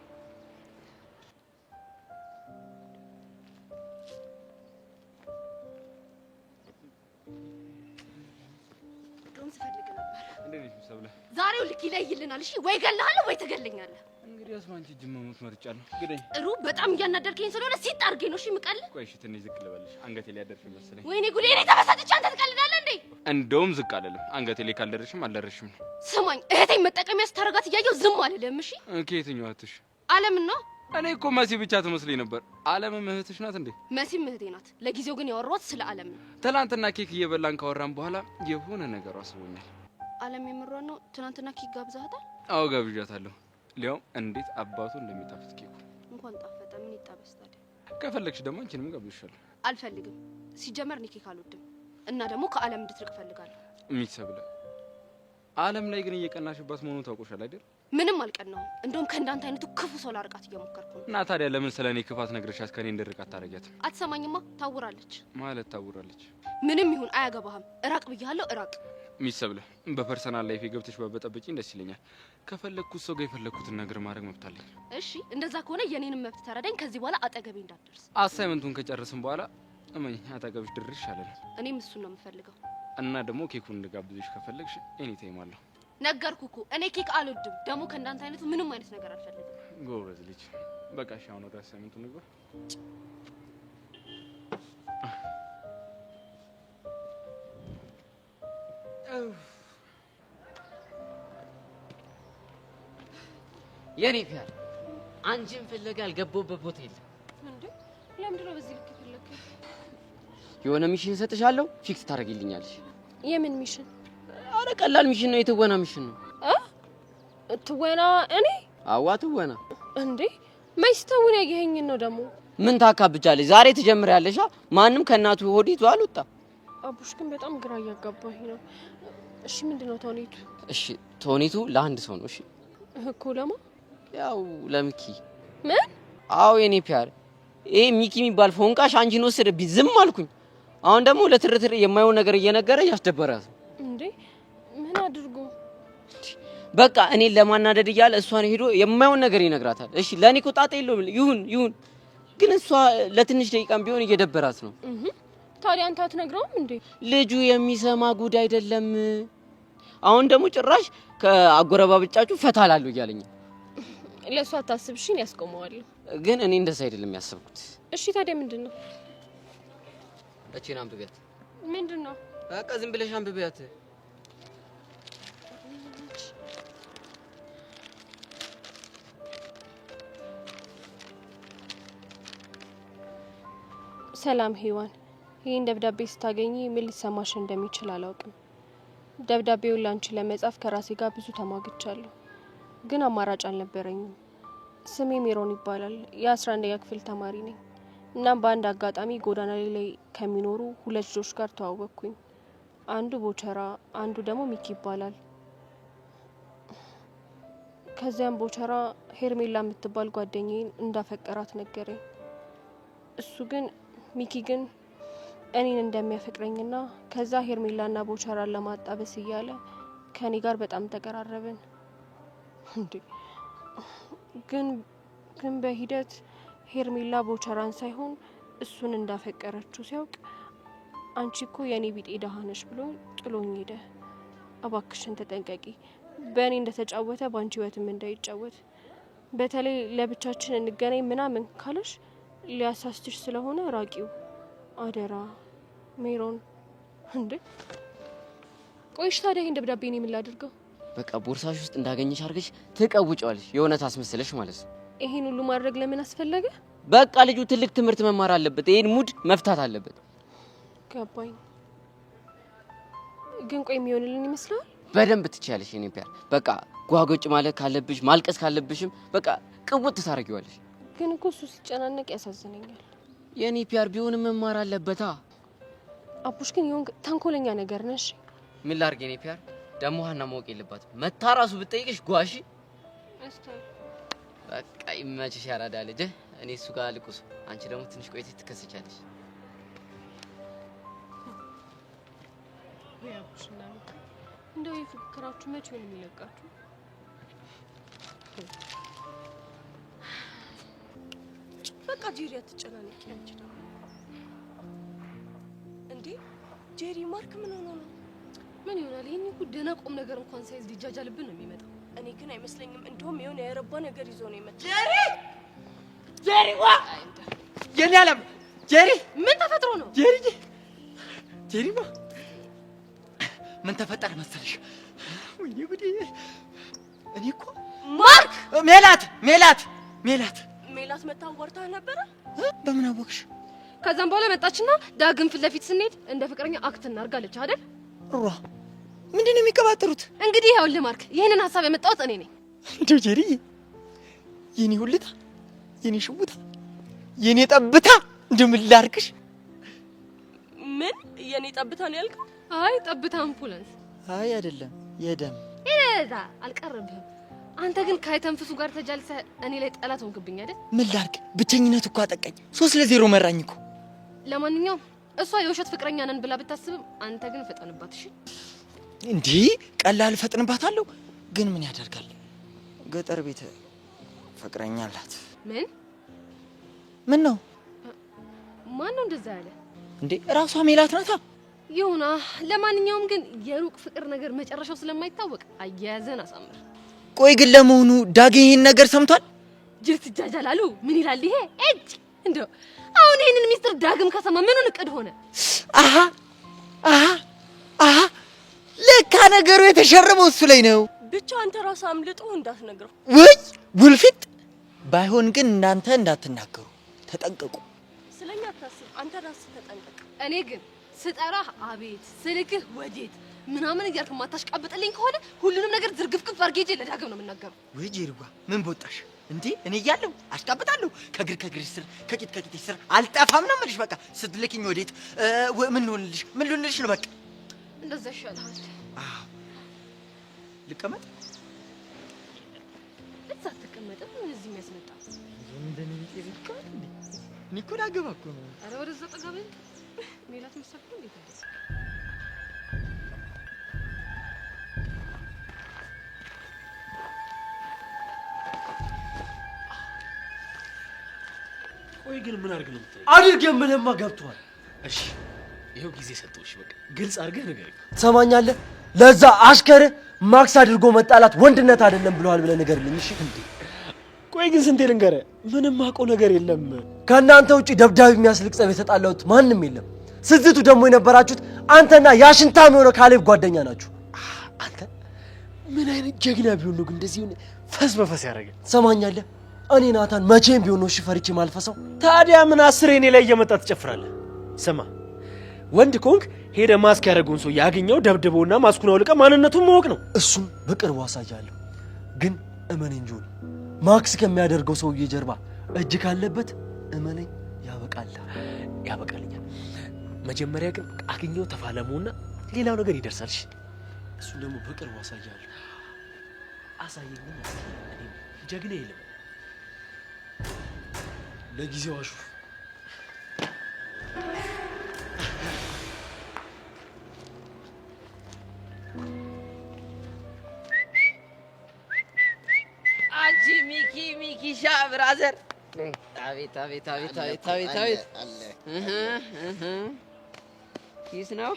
ስፈልግ ነበር። እንዴት ነሽ ሰብለ? ዛሬው ልክ ይለይልናል። እሺ ወይ ገለሃለሁ ወይ ትገለኛለህ። እንግዲህ አስማንቺ ጅማሙት መርጫለሁ። ግደኝ። ጥሩ በጣም እያናደርከኝ ስለሆነ ሲጥ አድርገኝ ነው። እሺ ምቀል። ቆይ እሺ ትንሽ ዝቅ ልበልሽ። አንገቴ ላይ ያደርሽ መሰለኝ። ወይኔ ጉዴ! እኔ ተበሳጭቼ አንተ ትቀልዳለህ እንዴ? እንደውም ዝቅ አልልም። አንገቴ ላይ ካልደረሽም አልደረሽም። ስማኝ፣ እህቴን መጠቀሚያ ስታረጋት እያየሁ ዝም አልልም። እሺ ከየትኛው እህትሽ? አለምን ነው። እኔ እኮ መሲ ብቻ ትመስለኝ ነበር። አለምም እህትሽ ናት እንዴ? መሲም እህቴ ናት። ለጊዜው ግን ያወራሁት ስለ አለም ነው። ትናንትና ኬክ እየበላን ካወራን በኋላ የሆነ ነገሩ አስቦኛል። አለም የምሯን ነው። ትናንትና ኬክ ጋብዛታል? አዎ ጋብዣታለሁ። ሊያውም እንዴት አባቱ እንደሚጣፍጥ ኬኩ። እንኳን ጣፈጠ። ምን ይጣበስ ታዲያ? ከፈለግሽ ደግሞ አንቺንም ጋብዝሻለሁ። አልፈልግም። ሲጀመር እኔ ኬክ አልወድም እና ደግሞ ከአለም እንድትርቅ እፈልጋለሁ። የሚሰብለ አለም ላይ ግን እየቀናሽባት መሆኑ ታውቆሻል አይደል? ምንም አልቀናውም። እንደውም ከእንዳንተ አይነቱ ክፉ ሰው ላርቃት እየሞከርኩ ነው። እና ታዲያ ለምን ስለኔ ክፋት ነግረሻት ከኔ እንድርቃት ታረጊያትም? አትሰማኝማ። ታውራለች ማለት ታውራለች። ምንም ይሁን አያገባህም። እራቅ ብያለሁ፣ እራቅ። ሚሰብለ በፐርሰናል ላይፍ ገብተሽ በበጠበጪኝ ደስ ይለኛል። ከፈለግኩት ሰው ጋር የፈለግኩትን ነገር ማድረግ መብት አለኝ። እሺ እንደዛ ከሆነ የኔንም መብት ተረዳኝ። ከዚህ በኋላ አጠገቤ እንዳትደርስ። አሳይመንቱን ከጨረስን በኋላ እመኝ አጠገብሽ ድርሽ አለኝ። እኔም እሱን ነው የምፈልገው። እና ደግሞ ኬኩን እንድጋብዝሽ ከፈለግሽ ኤኒ ታይም አለሁ። ነገርኩ እኮ እኔ ኬክ አልወድም። ደግሞ ከእንዳንተ አይነቱ ምንም አይነት ነገር አልፈልግም። ጎበዝ ልጅ። በቃ እሺ አሁን ወደ አሳይመንቱ እንግባ። የኔ ፊያል አንቺን ፍለጋ ያልገባሁበት ቦታ የለም። እንዴ ለምንድን ነው በዚህ ልክ የፈለከኝ? የሆነ ሚሽን ሰጥሻለሁ፣ ፊክስ ታደርጊልኛለሽ። የምን ሚሽን? አረ ቀላል ሚሽን ነው፣ የትወና ሚሽን ነው። ትወና? እኔ? አዋ ትወና። እንዴ ማይስተውን ያገኘኝ ነው ደግሞ። ምን ታካብቻለሽ? ዛሬ ትጀምሪያለሽ። ማንም ከእናቱ ሆድ ይዞ አልወጣም። አቡሽ ግን በጣም ግራ እያጋባኝ ነው። እሺ ምንድነው ተውኔቱ? እሺ ተውኔቱ ለአንድ ሰው ነው። እሺ እኮ ለማ ያው ለሚኪ ምን? አዎ የኔ ፒያር ይሄ ሚኪ የሚባል ፎንቃሽ አንቺን ወሰደብኝ ዝም አልኩኝ። አሁን ደግሞ ለትርትር የማይሆን ነገር እየነገረ ያስደበራት እንዴ ምን አድርጎ? በቃ እኔን ለማናደድ እያለ እሷን ሄዶ የማይሆን ነገር ይነግራታል። እሺ ለኔ እኮ ጣጣ የለውም ይሁን ግን እሷ ለትንሽ ደቂቃም ቢሆን እየደበራት ነው። ታዲያ አንተ አትነግረውም እንዴ? ልጁ የሚሰማ ጉድ አይደለም። አሁን ደግሞ ጭራሽ ከአጎረባብጫችሁ ፈታላለሁ እያለኝ። ለሷ አታስብሽኝ ያስቆመዋለሁ። ግን እኔ እንደዛ አይደለም ያሰብኩት። እሺ ታዲያ ምንድነው? እቺን አንብቢያት። ምንድነው? በቃ ዝም ብለሽ አንብቢያት። ሰላም ሄዋን፣ ይህን ደብዳቤ ስታገኚ ምን ሊሰማሽ እንደሚችል አላውቅም። ደብዳቤውን ላንቺ ለመጻፍ ከራሴ ጋር ብዙ ተሟግቻለሁ፣ ግን አማራጭ አልነበረኝም። ስሜ ሜሮን ይባላል። የ11ኛ ክፍል ተማሪ ነኝ። እናም በአንድ አጋጣሚ ጎዳና ላይ ከሚኖሩ 2 ልጆች ጋር ተዋወቅኩኝ። አንዱ ቦቸራ፣ አንዱ ደግሞ ሚኪ ይባላል። ከዚያም ቦቸራ ሄርሜላ የምትባል ጓደኛዬን እንዳፈቀራት ነገረኝ። ሚኪ ግን እኔን እንደሚያፈቅረኝና ከዛ ሄርሜላና ቦቸራን ለማጣበስ እያለ ከኔ ጋር በጣም ተቀራረብን። እንዴ ግን በሂደት ሄርሜላ ቦቸራን ሳይሆን እሱን እንዳፈቀረችው ሲያውቅ አንቺ እኮ የኔ ቢጤ ደሃ ነሽ ብሎ ጥሎኝ ሄደ። እባክሽን ተጠንቀቂ፣ በእኔ እንደተጫወተ ባንቺ ህይወትም እንዳይጫወት፣ በተለይ ለብቻችን እንገናኝ ምናምን ካለሽ ሊያሳስትሽ ስለሆነ ራቂው አደራ ሜሮን። እንዴ ቆይሽ ታዲያ ይሄን ደብዳቤ እኔ ምን ላድርገው? በቃ ቦርሳሽ ውስጥ እንዳገኘሽ አድርገሽ ትቀውጫለሽ፣ የእውነት አስመስለሽ ማለት ነው። ይሄን ሁሉ ማድረግ ለምን አስፈለገ? በቃ ልጁ ትልቅ ትምህርት መማር አለበት። ይሄን ሙድ መፍታት አለበት። ገባኝ። ግን ቆይ የሚሆንልን ይመስላል? በደንብ ትችያለሽ የኔ ፒያር። በቃ ጓጎጭ ማለት ካለብሽ ማልቀስ ካለብሽም በቃ ቅውጥ ታረጊዋለሽ። ግን እኮ እሱ ሲጨናነቅ ያሳዝነኛል። የኔ ፒያር ቢሆንም መማር አለበታ። አቡሽ ግን ይሁን ተንኮለኛ ነገር ነሽ። ምን ላድርግ የኔ ፒያር? ደሞ ሀና ማወቅ የለባትም። መታ ራሱ ብትጠይቅሽ ጓሺ። በቃ ይመችሽ ያራዳ ልጅ። እኔ እሱ ጋር ልቁስ፣ አንቺ ደግሞ ትንሽ ቆይተሽ ትከሰቻለሽ። ያቡሽና እንደው የፍቅራችሁ መቼ ነው የሚለቃችሁ? በቃ ጄሪ አትጨናነቂ። አንቺ ደግሞ እንዴ ጄሪ ማርክ ምን ሆኖ ነው? ምን ይሆናል? ይሄን እኮ ደህና ቁም ነገር እንኳን ሳይዝ ሊጃጃልብን ነው የሚመጣው። እኔ ግን አይመስለኝም። እንደውም የሆነ ያረባ ነገር ይዞ ነው የመጣው። ጄሪ ዋ የኔ ዓለም ጄሪ ምን ተፈጥሮ ነው? ጄሪማ ምን ተፈጠረ መሰለሽ? ወይኔ ጉዴ! እኔ እኮ ማርክ ሜላት መታ ወርታ ነበረ። በምን አወቅሽ? ከዛም በኋላ መጣችና ዳግም ፊት ለፊት ስንሄድ እንደ ፍቅረኛ አክት እናርጋለች አይደል? ሩራ ምንድን ነው የሚቀባጠሩት? እንግዲህ ይኸውልህ ማርክ፣ ይሄንን ሐሳብ ያመጣሁት እኔ ነኝ። እንደው ጄሪ የኔ ሁልታ፣ የኔ ሽውታ፣ የኔ ጠብታ እንደው ምን ላድርግሽ? ምን የኔ ጠብታ ነው ያልከው? አይ ጠብታ አምቡላንስ። አይ አይደለም የደም እዛ አልቀረብህም። አንተ ግን ከአይተንፍሱ ጋር ተጃልሰ እኔ ላይ ጠላት ሆንክብኝ አይደል? ምን ላድርግ? ብቸኝነት እኮ አጠቃኝ። 3-0 መራኝ እኮ። ለማንኛውም እሷ የውሸት ፍቅረኛ ነን ብላ ብታስብም አንተ ግን ፈጠንባት። እሺ እንዴ ቀላል ፈጥንባታለሁ። ግን ምን ያደርጋል ገጠር ቤት ፍቅረኛ አላት። ምን ነው? ማን ነው እንደዛ ያለ? እንዴ ራሷ ሜላት ናታ። ይሁና። ለማንኛውም ግን የሩቅ ፍቅር ነገር መጨረሻው ስለማይታወቅ አያያዘን አሳምር። ቆይ ግን ለመሆኑ ዳግ ይሄን ነገር ሰምቷል? ጅል ትጃጃላሉ። ምን ይላል ይሄ? እጅ እንደው አሁን ይሄንን ሚስጥር ዳግም ከሰማ ምኑን እቅድ ሆነ? አሃ ለካ ነገሩ የተሸረበው እሱ ላይ ነው። ብቻ አንተ ራስህ አምልጦ እንዳትነግረው። ወይ ውልፊት። ባይሆን ግን እናንተ እንዳትናገሩ ተጠንቀቁ። ስለኛ አታስብ፣ አንተ ራስህ ተጠንቀቅ። እኔ ግን ስጠራህ አቤት ስልክህ ወዴት ምናምን እያልክ ማታሽቃብጥልኝ ከሆነ ሁሉንም ነገር ዝርግፍግፍ አድርጌ ለዳግም ነው የምናገረው። ወይ ጄሪዋ ምን ቦጣሽ እንዴ? እኔ እያለሁ አሽቃብጣለሁ። ከግር ስር ከቂጥ ስር አልጠፋም ነው የምልሽ። በቃ ስትልኪኝ ወዴት ምን ልሆንልሽ ነው? በቃ እንደዛ ይሻልሃል። ልቀመጥ። እዛ ተቀመጠም እዚህ የሚያስመጣ እንደኔ ቤት እንዴ ኒኮላ ገባኩ ነው። አረ ወደዛ ጠጋ በል ሜላት መሰልኩ እንዴት አለ ቆይ ግን ምን አድርግ ነው የምትለው? አድርግ የምልህማ ገብቶሃል። እሺ ይሄው ጊዜ ሰጠሁሽ። በቃ ግልጽ አድርገህ ንገረኝ። ትሰማኛለህ? ለዛ አሽከር ማክስ አድርጎ መጣላት ወንድነት አይደለም ብለዋል ብለህ ንገርልኝ። እሺ እንዴ? ቆይ ግን ስንቴ ልንገርህ? ምንም አውቀው ነገር የለም። ከእናንተ ውጪ ደብዳቤ የሚያስልቅ ጸብ የተጣላሁት ማንም የለም። ስዝቱ ደግሞ የነበራችሁት አንተና ያሽንታም የሆነ ካሌብ ጓደኛ ናችሁ። አንተ ምን አይነት ጀግና ቢሆን ነው ግን እንደዚህ ፈስ በፈስ ያደረገ? ትሰማኛለህ? እኔ ናታን መቼም ቢሆን ነው ፈርቼ ማልፈሰው። ታዲያ ምን አስሬ እኔ ላይ እየመጣ ትጨፍራለህ? ስማ ወንድ ኮንክ ሄደ ማስክ ያደረገውን ሰው ያገኘው ደብድበውና ማስኩን አውልቀህ ማንነቱን ማወቅ ነው። እሱም በቅርቡ አሳያለሁ። ግን እመነኝ ጆኒ፣ ማክስ ከሚያደርገው ሰውዬ ጀርባ እጅ ካለበት እመነኝ ያበቃልኛል። መጀመሪያ ግን አገኘው ተፋለሙና ሌላው ነገር ይደርሳል። እሱን ደግሞ በቅርቡ አሳያለሁ። አሳየኝ። ጀግና የለም ለጊዜው አሹፍ አንቺ ሚኪ ሻ ብራዘር አቤት አቤት አቤት አቤት አቤት አቤት ኪስ ነው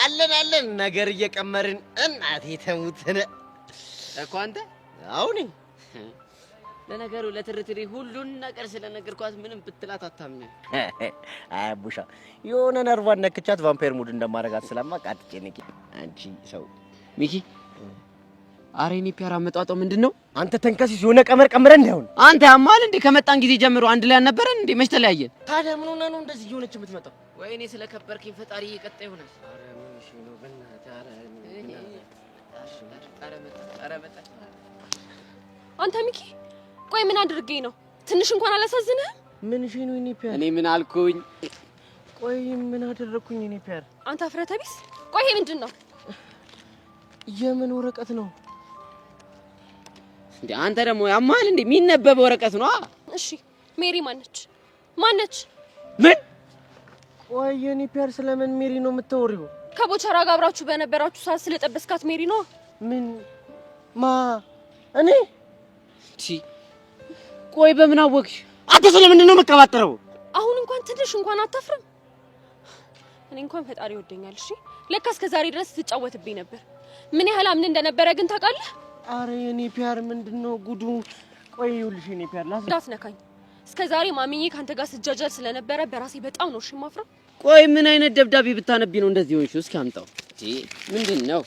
አለን ነገር እየቀመርን እናቴ ተሙተነ እኮ አንተ አሁን ለነገሩ ለትርትሪ ሁሉን ነገር ስለነገርኳት ምንም ብትላት አታምነኝ። አቡሻ የሆነ ነርቫን ነክቻት ቫምፓየር ሙድ እንደማረጋት ስለማውቅ አትጨነቂ። አንቺ ሰው ሚኪ አሬኒ ፒያራ መጣጣው ምንድነው? አንተ ተንከሲስ የሆነ ቀመር ቀመረ እንደሆነ አንተ ያማል እንዴ? ከመጣን ጊዜ ጀምሮ አንድ ላይ አልነበረን እንዴ? መች ተለያየን? ታዲያ ምን ሆነ ነው እንደዚህ የሆነች የምትመጣው? ወይኔ ስለከበርክኝ ፈጣሪ ይቀጣ ይሆናል። አረ ምን እሺ ነው በእናትህ አረ መጣ አንተ ሚኪ ቆይ ምን አድርገኝ ነው? ትንሽ እንኳን አላሳዝንህም? ምን እሺ ነው እኔ ፒያር እኔ ምን አልኩኝ? ቆይ ምን አደረኩኝ እኔ ፒያር? አንተ አፍረተ ቢስ። ቆይ ይሄ ምንድን ነው? የምን ወረቀት ነው እንዴ? አንተ ደግሞ ያማል እንዴ? የሚነበብ ወረቀት ነው። እሺ ሜሪ ማነች? ምን? ቆይ የኔ ፒያር ስለምን ሜሪ ነው የምታወሪው? ከቦቸራ ጋር አብራችሁ በነበራችሁ ሰዓት ስለጠበስካት ሜሪ ነው። ምን እኔ ቆይ በምን አወቅሽ? አንተ ስለምንድን ነው የምትቀባጥረው? አሁን እንኳን ትንሽ እንኳን አታፍርም? እኔ እንኳን ፈጣሪ ይወደኛል። እሺ ለካ እስከ ዛሬ ድረስ ትጫወትብኝ ነበር። ምን ያህል አምን እንደነበረ ግን ታውቃለህ? አረ የኔ ፒያር ምንድነው ጉዱ? ቆይ ይኸውልሽ የኔ ፒያር እንዳትነካኝ። እስከ ዛሬ ማሚዬ ካንተ ጋር ስጃጃል ስለነበረ በራሴ በጣም ነው እሺ የማፍረው። ቆይ ምን አይነት ደብዳቤ ብታነቢ ነው እንደዚህ ሆንሽው? እስኪ አምጣው። ምንድን ነው?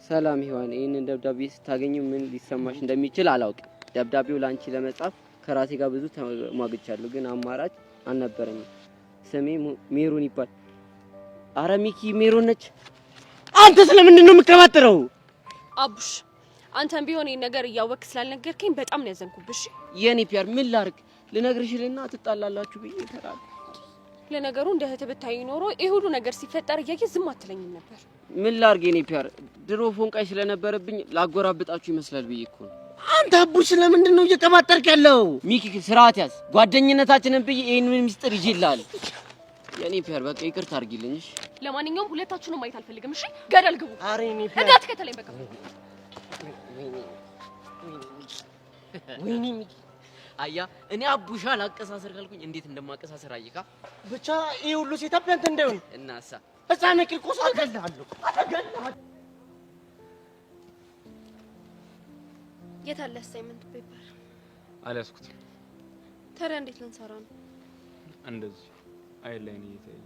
ሰላም ሔዋን፣ ይህንን ደብዳቤ ስታገኙ ምን ሊሰማሽ እንደሚችል አላውቅም። ደብዳቤው ላንቺ ለመጻፍ ከራሴ ጋር ብዙ ተሟግቻለሁ፣ ግን አማራጭ አልነበረኝም። ስሜ ሜሮን ይባል። አረ ሚኪ ሜሮን ነች። አንተ ስለምንድን ነው የምትቀባጥረው? አቡሽ አንተም ቢሆን ይሄን ነገር እያወቅህ ስላልነገርከኝ በጣም ነው ያዘንኩብሽ። የኔ ፒያር ምን ላርግ? ልነግርሽልና ትጣላላችሁ ብዬ ተራል። ለነገሩ እንደ እህት ብታይ ኖሮ ይሄ ሁሉ ነገር ሲፈጠር እያየህ ዝም አትለኝም ነበር። ምን ላርግ የኔ ፒያር? ድሮ ፎንቃይ ስለነበረብኝ ላጎራብጣችሁ ይመስላል ብዬ እኮ ነው። አንተ አቡሽ ስለምንድን ነው እየቀባጠርክ ያለው? ሚኪ ስርዓት ያዝ። ጓደኝነታችንን ብዬ ይሄን ምስጢር ይዤልሃል። የኔ ፒያር በቃ ይቅርታ አድርጊልኝ። እሺ ለማንኛውም ሁለታችሁንም ማየት አልፈልግም። እሺ ገደል ግቡ። አሬ የኔ ፒያር እንዳትከተለኝ በቃ። ወይኔ ሚኪ አያ እኔ አቡሻ ላቀሳሰር ካልኩኝ እንዴት እንደማቀሳሰር አየካ። ብቻ ይሄ ሁሉ ሴታፕ ያንተ እንዳይሆን እናሳ ህፃን ቂርቆስ አልገላለሁ። የት አለ አሳይመንት ፔፐር? አልያዝኩትም። ታዲያ እንዴት ልንሰራ ነው? እንደዚህ አይላይን እየታየ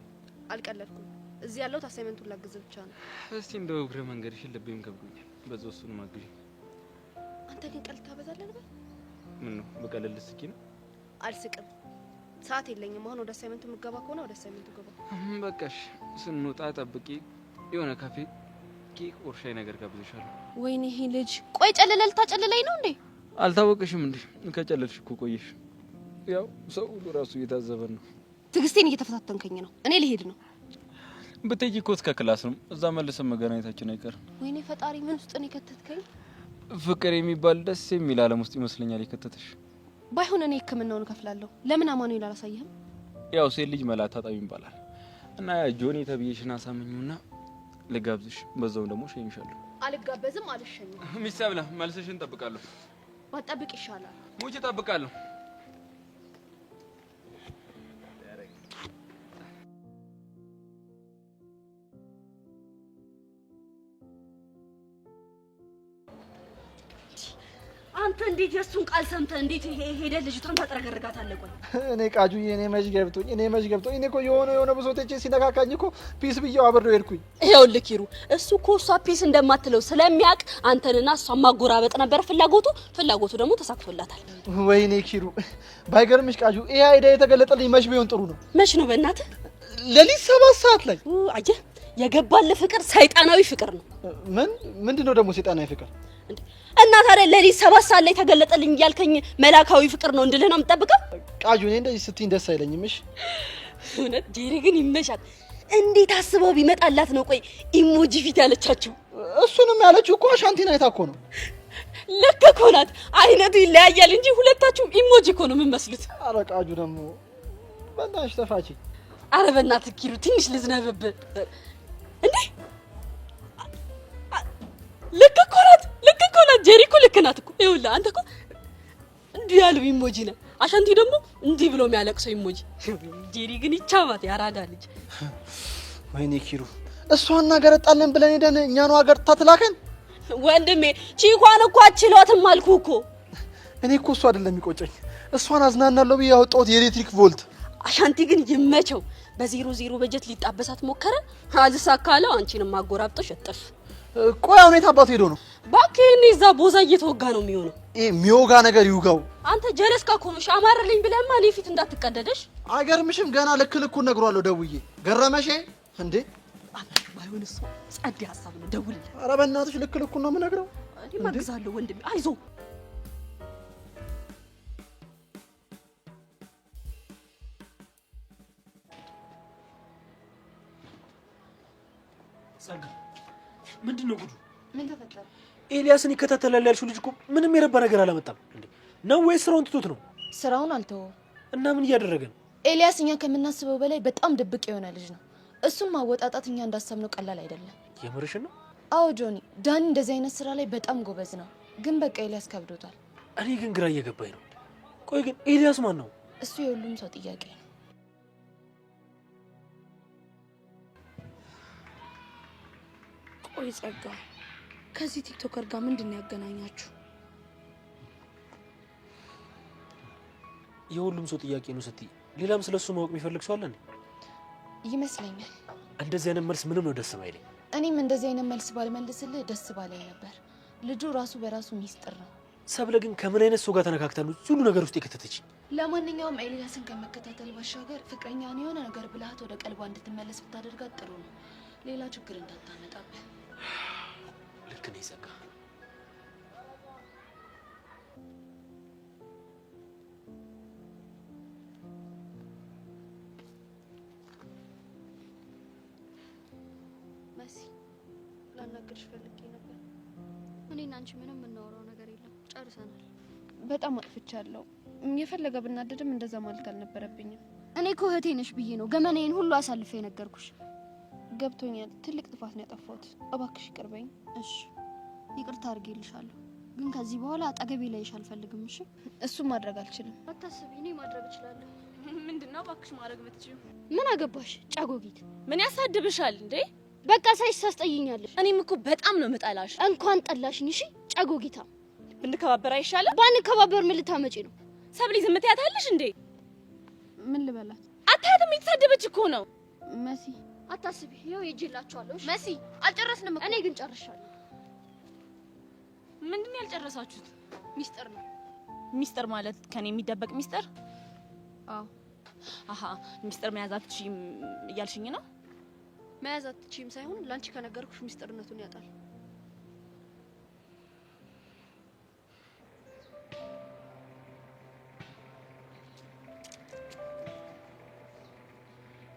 አልቀለድኩም። እዚህ ያለሁት አሳይመንቱን ላግዝ ብቻ ነው። እስቲ እንደው እግረ መንገድሽን ልቤም ከብዶኛል። በዛው እሱን ማግዥ። አንተ ግን ቀልድ ታበዛለህ ነበር። ምን ነው በቀለል ስኪ ነው? አልስቅም። ሰዓት የለኝም። አሁን ወደ አሳይመንቱ የምገባ ከሆነ ወደ አሳይመንቱ ገባ። በቃሽ። ስንወጣ ጠብቂ። የሆነ ካፌ ኬክ ቁርሻይ ነገር ጋብዘሻለሁ። ወይኔ ይሄ ልጅ ቆይ ጨለለል ታጨለለኝ ነው እንዴ? አልታወቀሽም እንዴ? ከጨለልሽ እኮ ቆየሽ። ያው ሰው ሁሉ ራሱ እየታዘበ ነው። ትዕግስቴን እየተፈታተንከኝ ነው። እኔ ልሄድ ነው። ብትይ እኮ እስከ ክላስ ነው እዛ መልሰን መገናኘታችን አይቀርም። ወይኔ ፈጣሪ ምን ውስጥ ነው የከተትከኝ? ፍቅር የሚባል ደስ የሚል ዓለም ውስጥ ይመስለኛል የከተተሽ። ባይሆን እኔ ህክምናውን ከፍላለሁ። ለምን አማኑኤል አላሳየህም? ያው ሴት ልጅ መላ ታጣቢ ይባላል እና ጆኒ ተብዬሽን አሳምኚውና ልጋብዝሽ፣ በዛው ደግሞ ሸኝሻለሁ። አልጋበዝም፣ አልሸኝም። ሚስት አብላ መልሰሽን እንጠብቃለሁ። ባጠብቅ ይሻላል። ሙጭ እጠብቃለሁ። አንተ እንዴት የሱን ቃል ሰምተህ እንዴት ሄደ ልጅቷን ታጥረገርጋታለህ? ቆይ እኔ ቃጁዬ እኔ መች ገብቶኝ እኔ እኮ የሆነ ብሶቴቼ ሲነካካኝ እኮ ፒስ ብዬው አብሬው ሄድኩኝ። ይኸውልህ ኪሩ እሱ እኮ እሷ ፒስ እንደማትለው ስለሚያውቅ አንተንና እሷን ማጎራበጥ ነበር ፍላጎቱ ደግሞ ተሳክቶላታል። ወይኔ ኪሩ ባይገርምሽ ቃጁ ይሄ አይዳ የተገለጠልኝ መች ቢሆን ጥሩ ነው። መች ነው በእናትህ? ሌሊት 7 ሰዓት ላይ። አየህ የገባልህ ፍቅር ሰይጣናዊ ፍቅር ነው። ምንድነው ደግሞ ሰይጣናዊ ፍቅር? እና ታዲያ ለሊት 7 ሰዓት ላይ ተገለጠልኝ ያልከኝ መላካዊ ፍቅር ነው እንድልህ ነው የምጠብቀው? ቃጁ እኔ እንደዚህ ስትይኝ ደስ አይለኝም። እሺ እውነት ጄሪ ግን ይመሻል። እንዴት አስበው ቢመጣላት ነው ቆይ ኢሞጂ ፊት ያለቻችሁ? እሱንም ያለችው እኮ አሻንቲና አይታ እኮ ነው። ልክ እኮ ናት። አይነቱ ይለያያል እንጂ ሁለታችሁም ኢሞጂ እኮ ነው የምመስሉት። ኧረ ቃጁ ደግሞ በእናትሽ ተፋቺ። ኧረ በእናትህ ኪሩ ትንሽ ልዝነብብህ እንዴ? ልክ እኮ ናት ጄሪ እኮ ልክ ናት እኮ። ይኸውልህ አንተ እኮ እንዲህ ያለው ኢሞጂ ነህ፣ አሻንቲ ደግሞ እንዲህ ብሎ የሚያለቅሰው ኢሞጂ። ጄሪ ግን ይቻማት ያራዳ ልጅ። ወይኔ ኪሩ እሷን እናገረጣለን ብለን ሄደን እኛኑ አገርታ ትላከን። ወንድሜ ቺኳን እኮ አችሏትም አልኩህ እኮ። እኔ እኮ እሷ አይደለም የሚቆጨኝ እሷን አዝናናለሁ ብዬ ያወጣሁት የኤሌክትሪክ ቮልት። አሻንቲ ግን ይመቸው። በ00 በጀት ሊጣበሳት ሞከረ፣ አልሳካለው። አንቺንም አጎራብጦ ሸጠፍ። ቆይ አሁን የት አባቱ ሄዶ ነው? እባክህ እዛ ቦዛ እየተወጋ ነው የሚሆነው። የሚወጋ ነገር ይውጋው። አንተ ጀለስካ እኮ ነው ሻማረልኝ ብለህማ እኔ ፊት እንዳትቀደደሽ። አይገርምሽም? ገና ልኩን ነግሯለሁ ደውዬ። ገረመሽ እንዴ? ባይሆን እሱ ጸድ ሀሳብ ነው፣ ደውልልኝ። ኧረ በእናትሽ ልኩን ነው የምነግረው። እኔ ማግዛለሁ ወንድሜ፣ አይዞህ። ጸጋ ምንድነው ጉዱ? ምን ተፈጠረ? ኤልያስን ይከታተላል ያልሽው ልጅ እኮ ምንም የረባ ነገር አላመጣም እንዴ? ነው ወይስ ስራውን ትቶት ነው? ስራውን አልተወው። እና ምን እያደረገ ነው? ኤልያስ እኛ ከምናስበው በላይ በጣም ድብቅ የሆነ ልጅ ነው። እሱን ማወጣጣት እኛ እንዳሰብነው ቀላል አይደለም። የምርሽን ነው? አዎ ጆኒ፣ ዳኒ እንደዚህ አይነት ስራ ላይ በጣም ጎበዝ ነው። ግን በቃ ኤልያስ ከብዶታል። እኔ ግን ግራ እየገባኝ ነው። ቆይ ግን ኤልያስ ማን ነው? እሱ የሁሉም ሰው ጥያቄ ነው። ቆይ ጸጋ፣ ከዚህ ቲክቶከር ጋር ምንድን ያገናኛችሁ? የሁሉም ሰው ጥያቄ ነው ስትይ ሌላም ስለሱ ማወቅ የሚፈልግ ሰው አለ እንዴ? ይመስለኛል። እንደዚህ አይነት መልስ ምንም ነው ደስ የማይለኝ። እኔም እንደዚህ አይነት መልስ ባልመልስልህ ደስ ባለኝ ነበር። ልጁ ራሱ በራሱ ሚስጥር ነው። ሰብለ ግን ከምን አይነት ሰው ጋር ተነካክታ ነው ሁሉ ነገር ውስጥ የከተተች? ለማንኛውም ኤልያስን ከመከታተል ባሻገር ፍቅረኛን የሆነ ነገር ብልሃት ወደ ቀልቧ እንድትመለስ ብታደርጋት ጥሩ ነው። ሌላ ችግር እንዳታመጣብህ። ልክ ነኝ ጸጋ። መሲ ላናግርሽ ፈልጌ ነበር። እኔና አንቺ ምንም የምናወራው ነገር የለም፣ ጨርሰናል። በጣም አጥፍቻለሁ። የፈለገ ብናደድም እንደዛ ማለት አልነበረብኝም። እኔ እኮ እህቴ ነሽ ብዬ ነው ገመናዬን ሁሉ አሳልፌ ነገርኩሽ። ገብቶኛል። ትልቅ ጥፋት ነው ያጠፋሁት። እባክሽ ይቅር በይኝ። እሺ ይቅርታ አድርጌልሻለሁ፣ ግን ከዚህ በኋላ አጠገቤ ላይሽ አልፈልግም። እሺ እሱን ማድረግ አልችልም። አታስቢ፣ እኔ ማድረግ እችላለሁ። ምንድነው እባክሽ ማድረግ የምትችይው? ምን አገባሽ ጫጎጊት? ምን ያሳድብሻል እንዴ? በቃ ሳይሽ ታስጠይኛለሽ። እኔም እኮ በጣም ነው የምጠላሽ። እንኳን ጠላሽኝ። እሺ ጫጎጊታ፣ ብንከባበር አይሻልም? ባንከባበር ምን ልታመጪ ነው? ሰብሊ ዝም ትያታለሽ እንዴ? ምን ልበላት? አታያትም? የተሳደበች እኮ ነው። መሲ አታስቢ፣ ይኸው ሄጄላችኋለሁ። መሲ አልጨረስንም እኮ። እኔ ግን ጨርሻለሁ። ምንድን ነው ያልጨረሳችሁት? ሚስጥር ነው። ሚስጥር ማለት ከኔ የሚደበቅ ሚስጥር? አዎ። አሃ ሚስጥር መያዝ አትችይም እያልሽኝ ነው? መያዝ አትችይም ሳይሆን ላንቺ ከነገርኩሽ ሚስጥርነቱን ያጣል።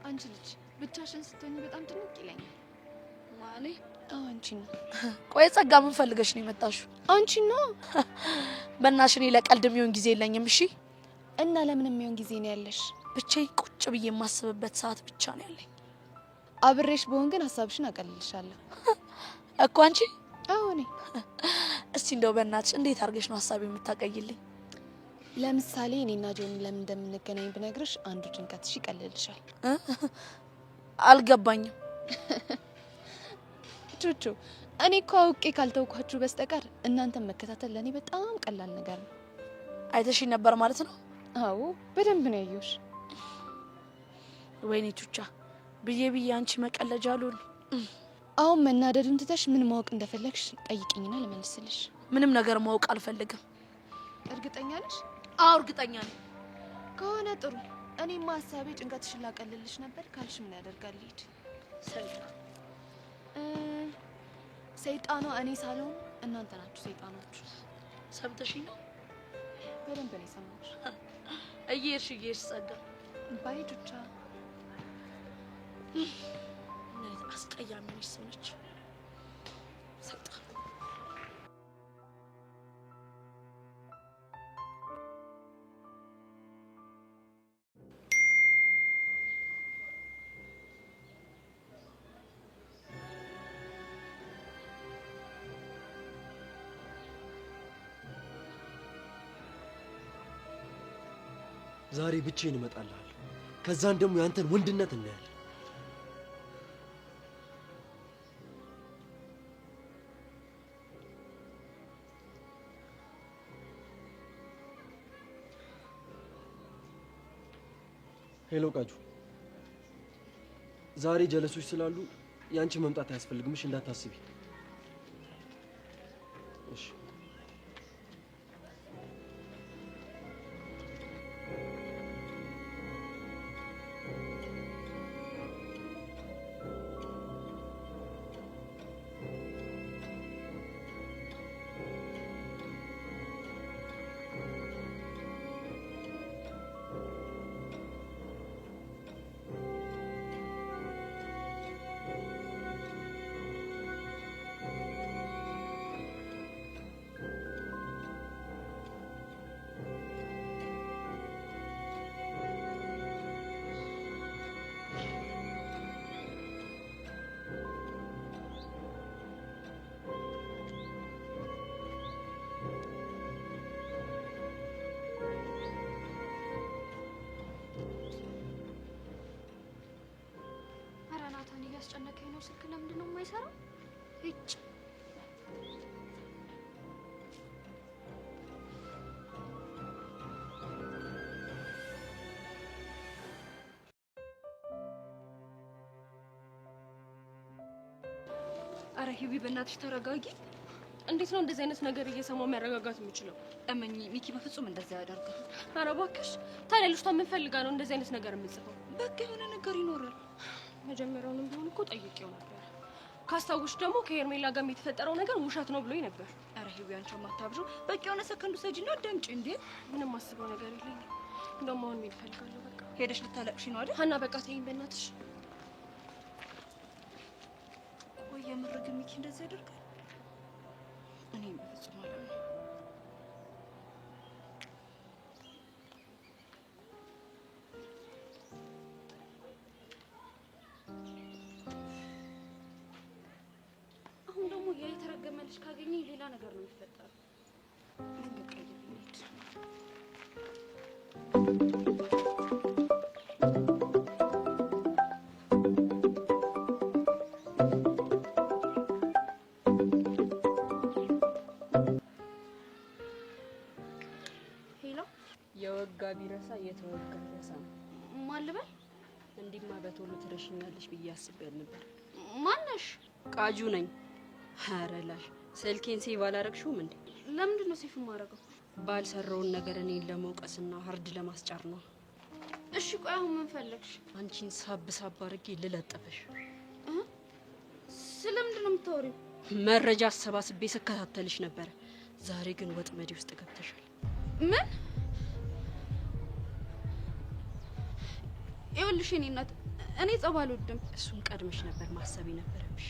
አንቺ ልጅ ብቻሽን ስትሆኚ በጣም ትንቅ ይለኛል። ማኔ አንቺ ነው። ቆይ ጸጋ ምን ፈልገሽ ነው የመጣሽው? አንቺ ነው። በእናትሽ እኔ ለቀልድ የሚሆን ጊዜ የለኝም። እሺ እና ለምን የሚሆን ጊዜ ነው ያለሽ? ብቻዬን ቁጭ ብዬ የማስብበት ሰዓት ብቻ ነው ያለኝ። አብሬሽ በሆን ግን ሀሳብሽን አቀልልሻለሁ እኮ አንቺ። አዎ እኔ። እስቲ እንደው በእናትሽ እንዴት አድርገሽ ነው ሀሳብ የምታቀይልኝ? ለምሳሌ እኔና ጆኒ ለምን እንደምንገናኝ ብነግርሽ አንዱ ጭንቀትሽ ይቀልልሻል። አልገባኝም። ቹቹ እኔ እኮ አውቄ ካልተውኳችሁ በስተቀር እናንተን መከታተል ለእኔ በጣም ቀላል ነገር ነው። አይተሽኝ ነበር ማለት ነው? አዎ በደንብ ነው ያየሁሽ። ወይኔ ቹቻ ብዬ አንቺ መቀለጃ አሉን። አሁን መናደዱን ትተሽ ምን ማወቅ እንደፈለግሽ ጠይቂኝና ልመልስልሽ። ምንም ነገር ማወቅ አልፈልግም። እርግጠኛ ነሽ? አዎ እርግጠኛ ነኝ። ከሆነ ጥሩ። እኔማ ሀሳቤ ጭንቀትሽን ላቀልልሽ ነበር ካልሽ ምን ያደርጋል ልሂድ። ሰይጣኗ እኔ ሳልሆን እናንተ ናችሁ ሰይጣኖቹ። ሰምተሽኝ ነው? በደንብ ነው የሰማሁሽ። እየሄድሽ ጸጋ። ባይ ቹቻ። አስቀያሚ ነሽ ሰው ነች። ሰይጣን ዛሬ ብቻዬን እመጣልሃለሁ። ከዛን ደግሞ ያንተን ወንድነት እናያለን። ሄሎ ቃጁ፣ ዛሬ ጀለሶች ስላሉ ያንቺ መምጣት አያስፈልግም። እሺ እንዳታስቢ። እሺ እያስጨነቀኝ ነው። ስልክ ለምንድን ነው የማይሰራው? እጭ አረ ሂዊ በእናትሽ ተረጋጊ። እንዴት ነው እንደዚህ አይነት ነገር እየሰማው መረጋጋት የምችለው? እመኚ ሚኪ በፍጹም እንደዛ ያደርጋል። አረ እባክሽ ታዲያ ልጅቷ ምን ፈልጋ ነው እንደዚህ አይነት ነገር የምጽፈው? በቃ የሆነ ነገር ይኖራል። መጀመሪያውንም ቢሆን እኮ ጠይቄው ነበር። ካስታውሽ ደግሞ ከሄርሜላ ጋር የተፈጠረው ነገር ውሸት ነው ብሎኝ ነበር። አረ ሂዊ አንቺ ማታብዡ። በቃ የሆነ ሰከንዱ ሰጂና አዳምጪ። እንዴ ምንም አስበው ነገር የለኝም። እንደውም አሁን ምን ፈልጋለሁ? በቃ ሄደሽ ልታለቅሽ ነው አይደል? ሀና በቃ ተይኝ በእናትሽ። ቆይ የምር ግን ሚኪ እንደዚህ ያደርጋል? እኔ በፍጹም አላምንም። አሁን ደግሞ ያ የተረገመ ልጅ ካገኘኝ ሌላ ነገር ነው የሚፈጠረው። በቃ ይሄድ የወጋ ቢረሳ የተወጋ ቢረሳ ነው። ማን ልበል? እንዲማ በቶሎ ትረሽኛለሽ ብዬ አስቤያለሁ ነበር። ማነሽ? ቃጁ ነኝ። ኧረ ላሽ ስልኬን ሴቭ አላረግሽውም እንዴ? ለምንድን ነው ሴፍ የማደርገው? ባልሰራውን ነገር እኔን ለመውቀስና ሀርድ ለማስጫር ነው። እሺ ቆይ አሁን ምን ፈለግሽ? አንቺን ሳብ ሳብ አድርጌ ልለጥፍሽ። ስለምንድን ነው የምታወሪው? መረጃ አሰባስቤ ስከታተልሽ ነበረ። ዛሬ ግን ወጥመዴ ውስጥ ገብተሻል። ምን? ይኸውልሽ የእኔ እናት እኔ ጸብ አልወድም። እሱን ቀድመሽ ነበር ማሰብ የነበረብሽ።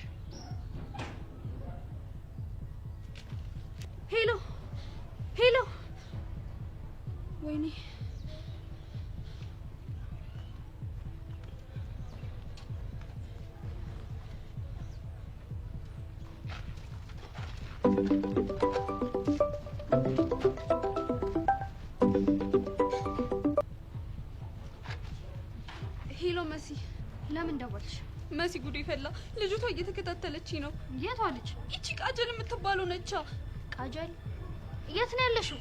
ሄሎ ሄሎ፣ ወይኔ ሄሎ መሲ፣ ለምን ደወልሽ? መሲ ጉዴ ፈላ። ልጅቷ እየተከታተለችኝ ነው። የቷ ልጅ? ይቺ ቃጀል የምትባለው ነቻ። ቃጀል? የት ነው ያለሽው?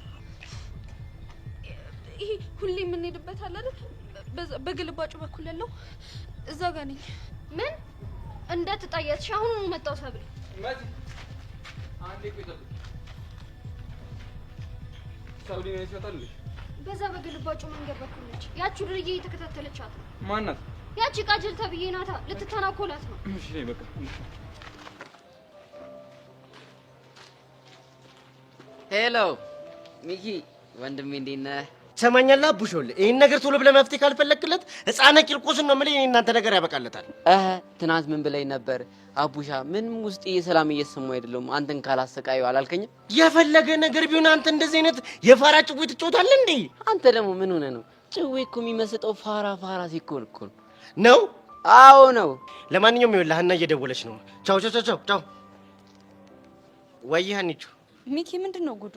ይሄ ሁሌ የምንሄድበት አለ አይደል? በግልባጩ በኩል ያለው እዛ ጋር ነኝ። ምን እንደተጣያትሽ አሁን መጣው ሰብል። መሲ አንዴ ቆይ ተብሎ ሳውዲ ነው ይፈታል። በዛ በግልባጩ መንገድ በኩል ነች። ያቺ ድርዬ እየተከታተለቻት ነው። ማን ናት? ያቺ ቃጀል ተብዬ ናታ። ልትተናኮላት ነው። እሺ በቃ ሄሎ ሚኪ ወንድሜ እንዴት ነህ? ሰማኛላ አቡሾል፣ ይሄን ነገር ቶሎ ብለህ መፍትሄ ካልፈለክለት ህፃነ ቂርቆስን ነው የምልህ። እናንተ ነገር ያበቃለታል። ትናንት ምን ብለኝ ነበር አቡሻ? ምንም ውስጥ ሰላም እየተሰማው አይደለም። አንተን ካላሰቃየው አላልከኝም? የፈለገ ነገር ቢሆን አንተ እንደዚህ አይነት የፋራ ጭዌ ትጫወታለህ እንዴ? አንተ ደግሞ ምን ሆነ ነው? ጭዌ እኮ የሚመስጠው ፋራ ሲኮን እኮ ነው። አዎ ነው። ለማንኛውም ይኸውልህ ሀና እየደወለች ነው። ቻው ቻው ቻው ቻው። ወይ ሀኒቹ። ሚኪ ምንድን ነው ጉዱ?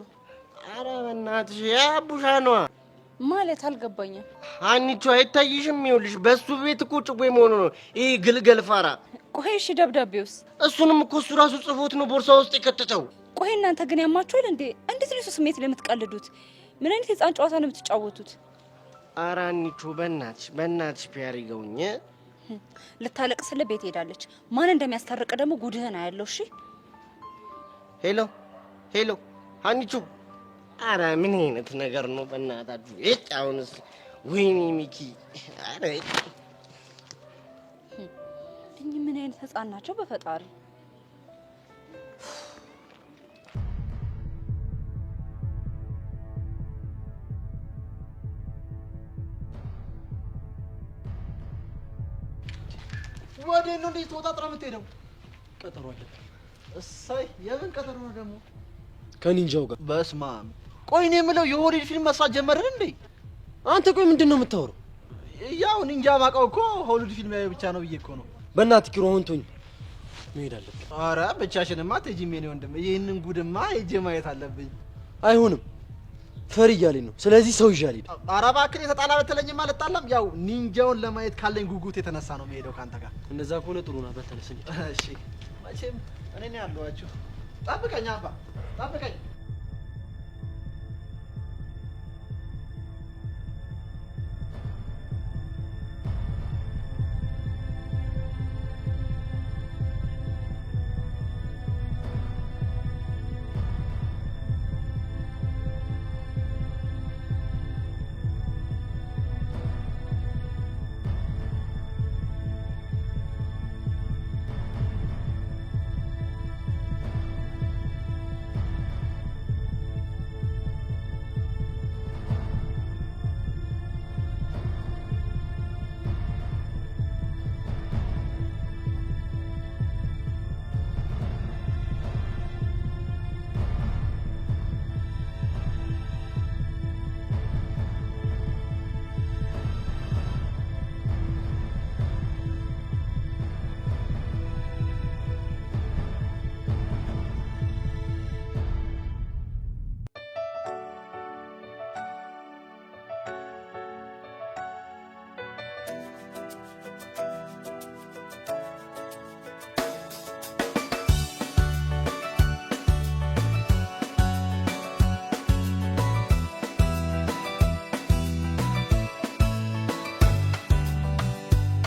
ኧረ በእናትሽ የአቡሻ ነዋ። ማለት አልገባኝም። ሀኒቹ አይታይሽም? ይኸውልሽ በሱ ቤት እኮ ጭዌ መሆኑ ነው። ይሄ ግልገል ፋራ። ቆይ እሺ ደብዳቤውስ? እሱንም እኮ እሱ ራሱ ጽፎት ነው ቦርሳ ውስጥ የከተተው። ቆይ እናንተ ግን ያማችኋል እንዴ? እንዴት ነው ስሜት ላይ የምትቀልዱት? ምን አይነት የህፃን ጨዋታ ነው የምትጫወቱት? ኧረ ሀኒቹ በእናትሽ ፒያር ይገውኝ። ልታለቅስልህ ቤት ሄዳለች። ማን እንደሚያስታርቅ ደግሞ ጉድህን አያለው። እሺ ሄሎ ሀኒቹ። ኧረ ምን አይነት ነገር ነው በእናታችሁ? እጭ አሁንስ ወይኔ ሚኪ። ኧረ እኚህ ምን አይነት ህፃን ናቸው በፈጣሪ። ወዴት ነው እንደዚህ ተወጣጥራ የምትሄደው? ቀጠሮ አለ። እሰይ፣ የምን ቀጠሮ ነው ደግሞ? ከኒንጃው ጋር። በስመ አብ። ቆይ እኔ የምለው የሆሊውድ ፊልም መስራት ጀመርን እንዴ? አንተ ቆይ ምንድን ነው የምታወራው? ያው ኒንጃ ማውቀው እኮ ሆሊውድ ፊልም ያዩ ብቻ ነው ብዬ እኮ ነው። በእናትህ ኪሮ አሁን ተውኝ፣ መሄድ አለብኝ። ኧረ ብቻሽንማ አትሄጂም የኔ ወንድም። ይህንን ጉድማ ሄጄ ማየት አለብኝ። አይሆንም፣ ፈሪ እያለኝ ነው። ስለዚህ ሰው ይዤ አልሄድም። ኧረ እባክህ የተጣላ በተለኝማ አልጣላም። ያው ኒንጃውን ለማየት ካለኝ ጉጉት የተነሳ ነው የምሄደው ካንተ ጋር። እንደዛ ከሆነ ጥሩ ነው። በተነስ እንሂድ። እሺ፣ መቼም እኔ ነው ያለኋችሁ። ጠብቀኝ አባ፣ ጠብቀኝ።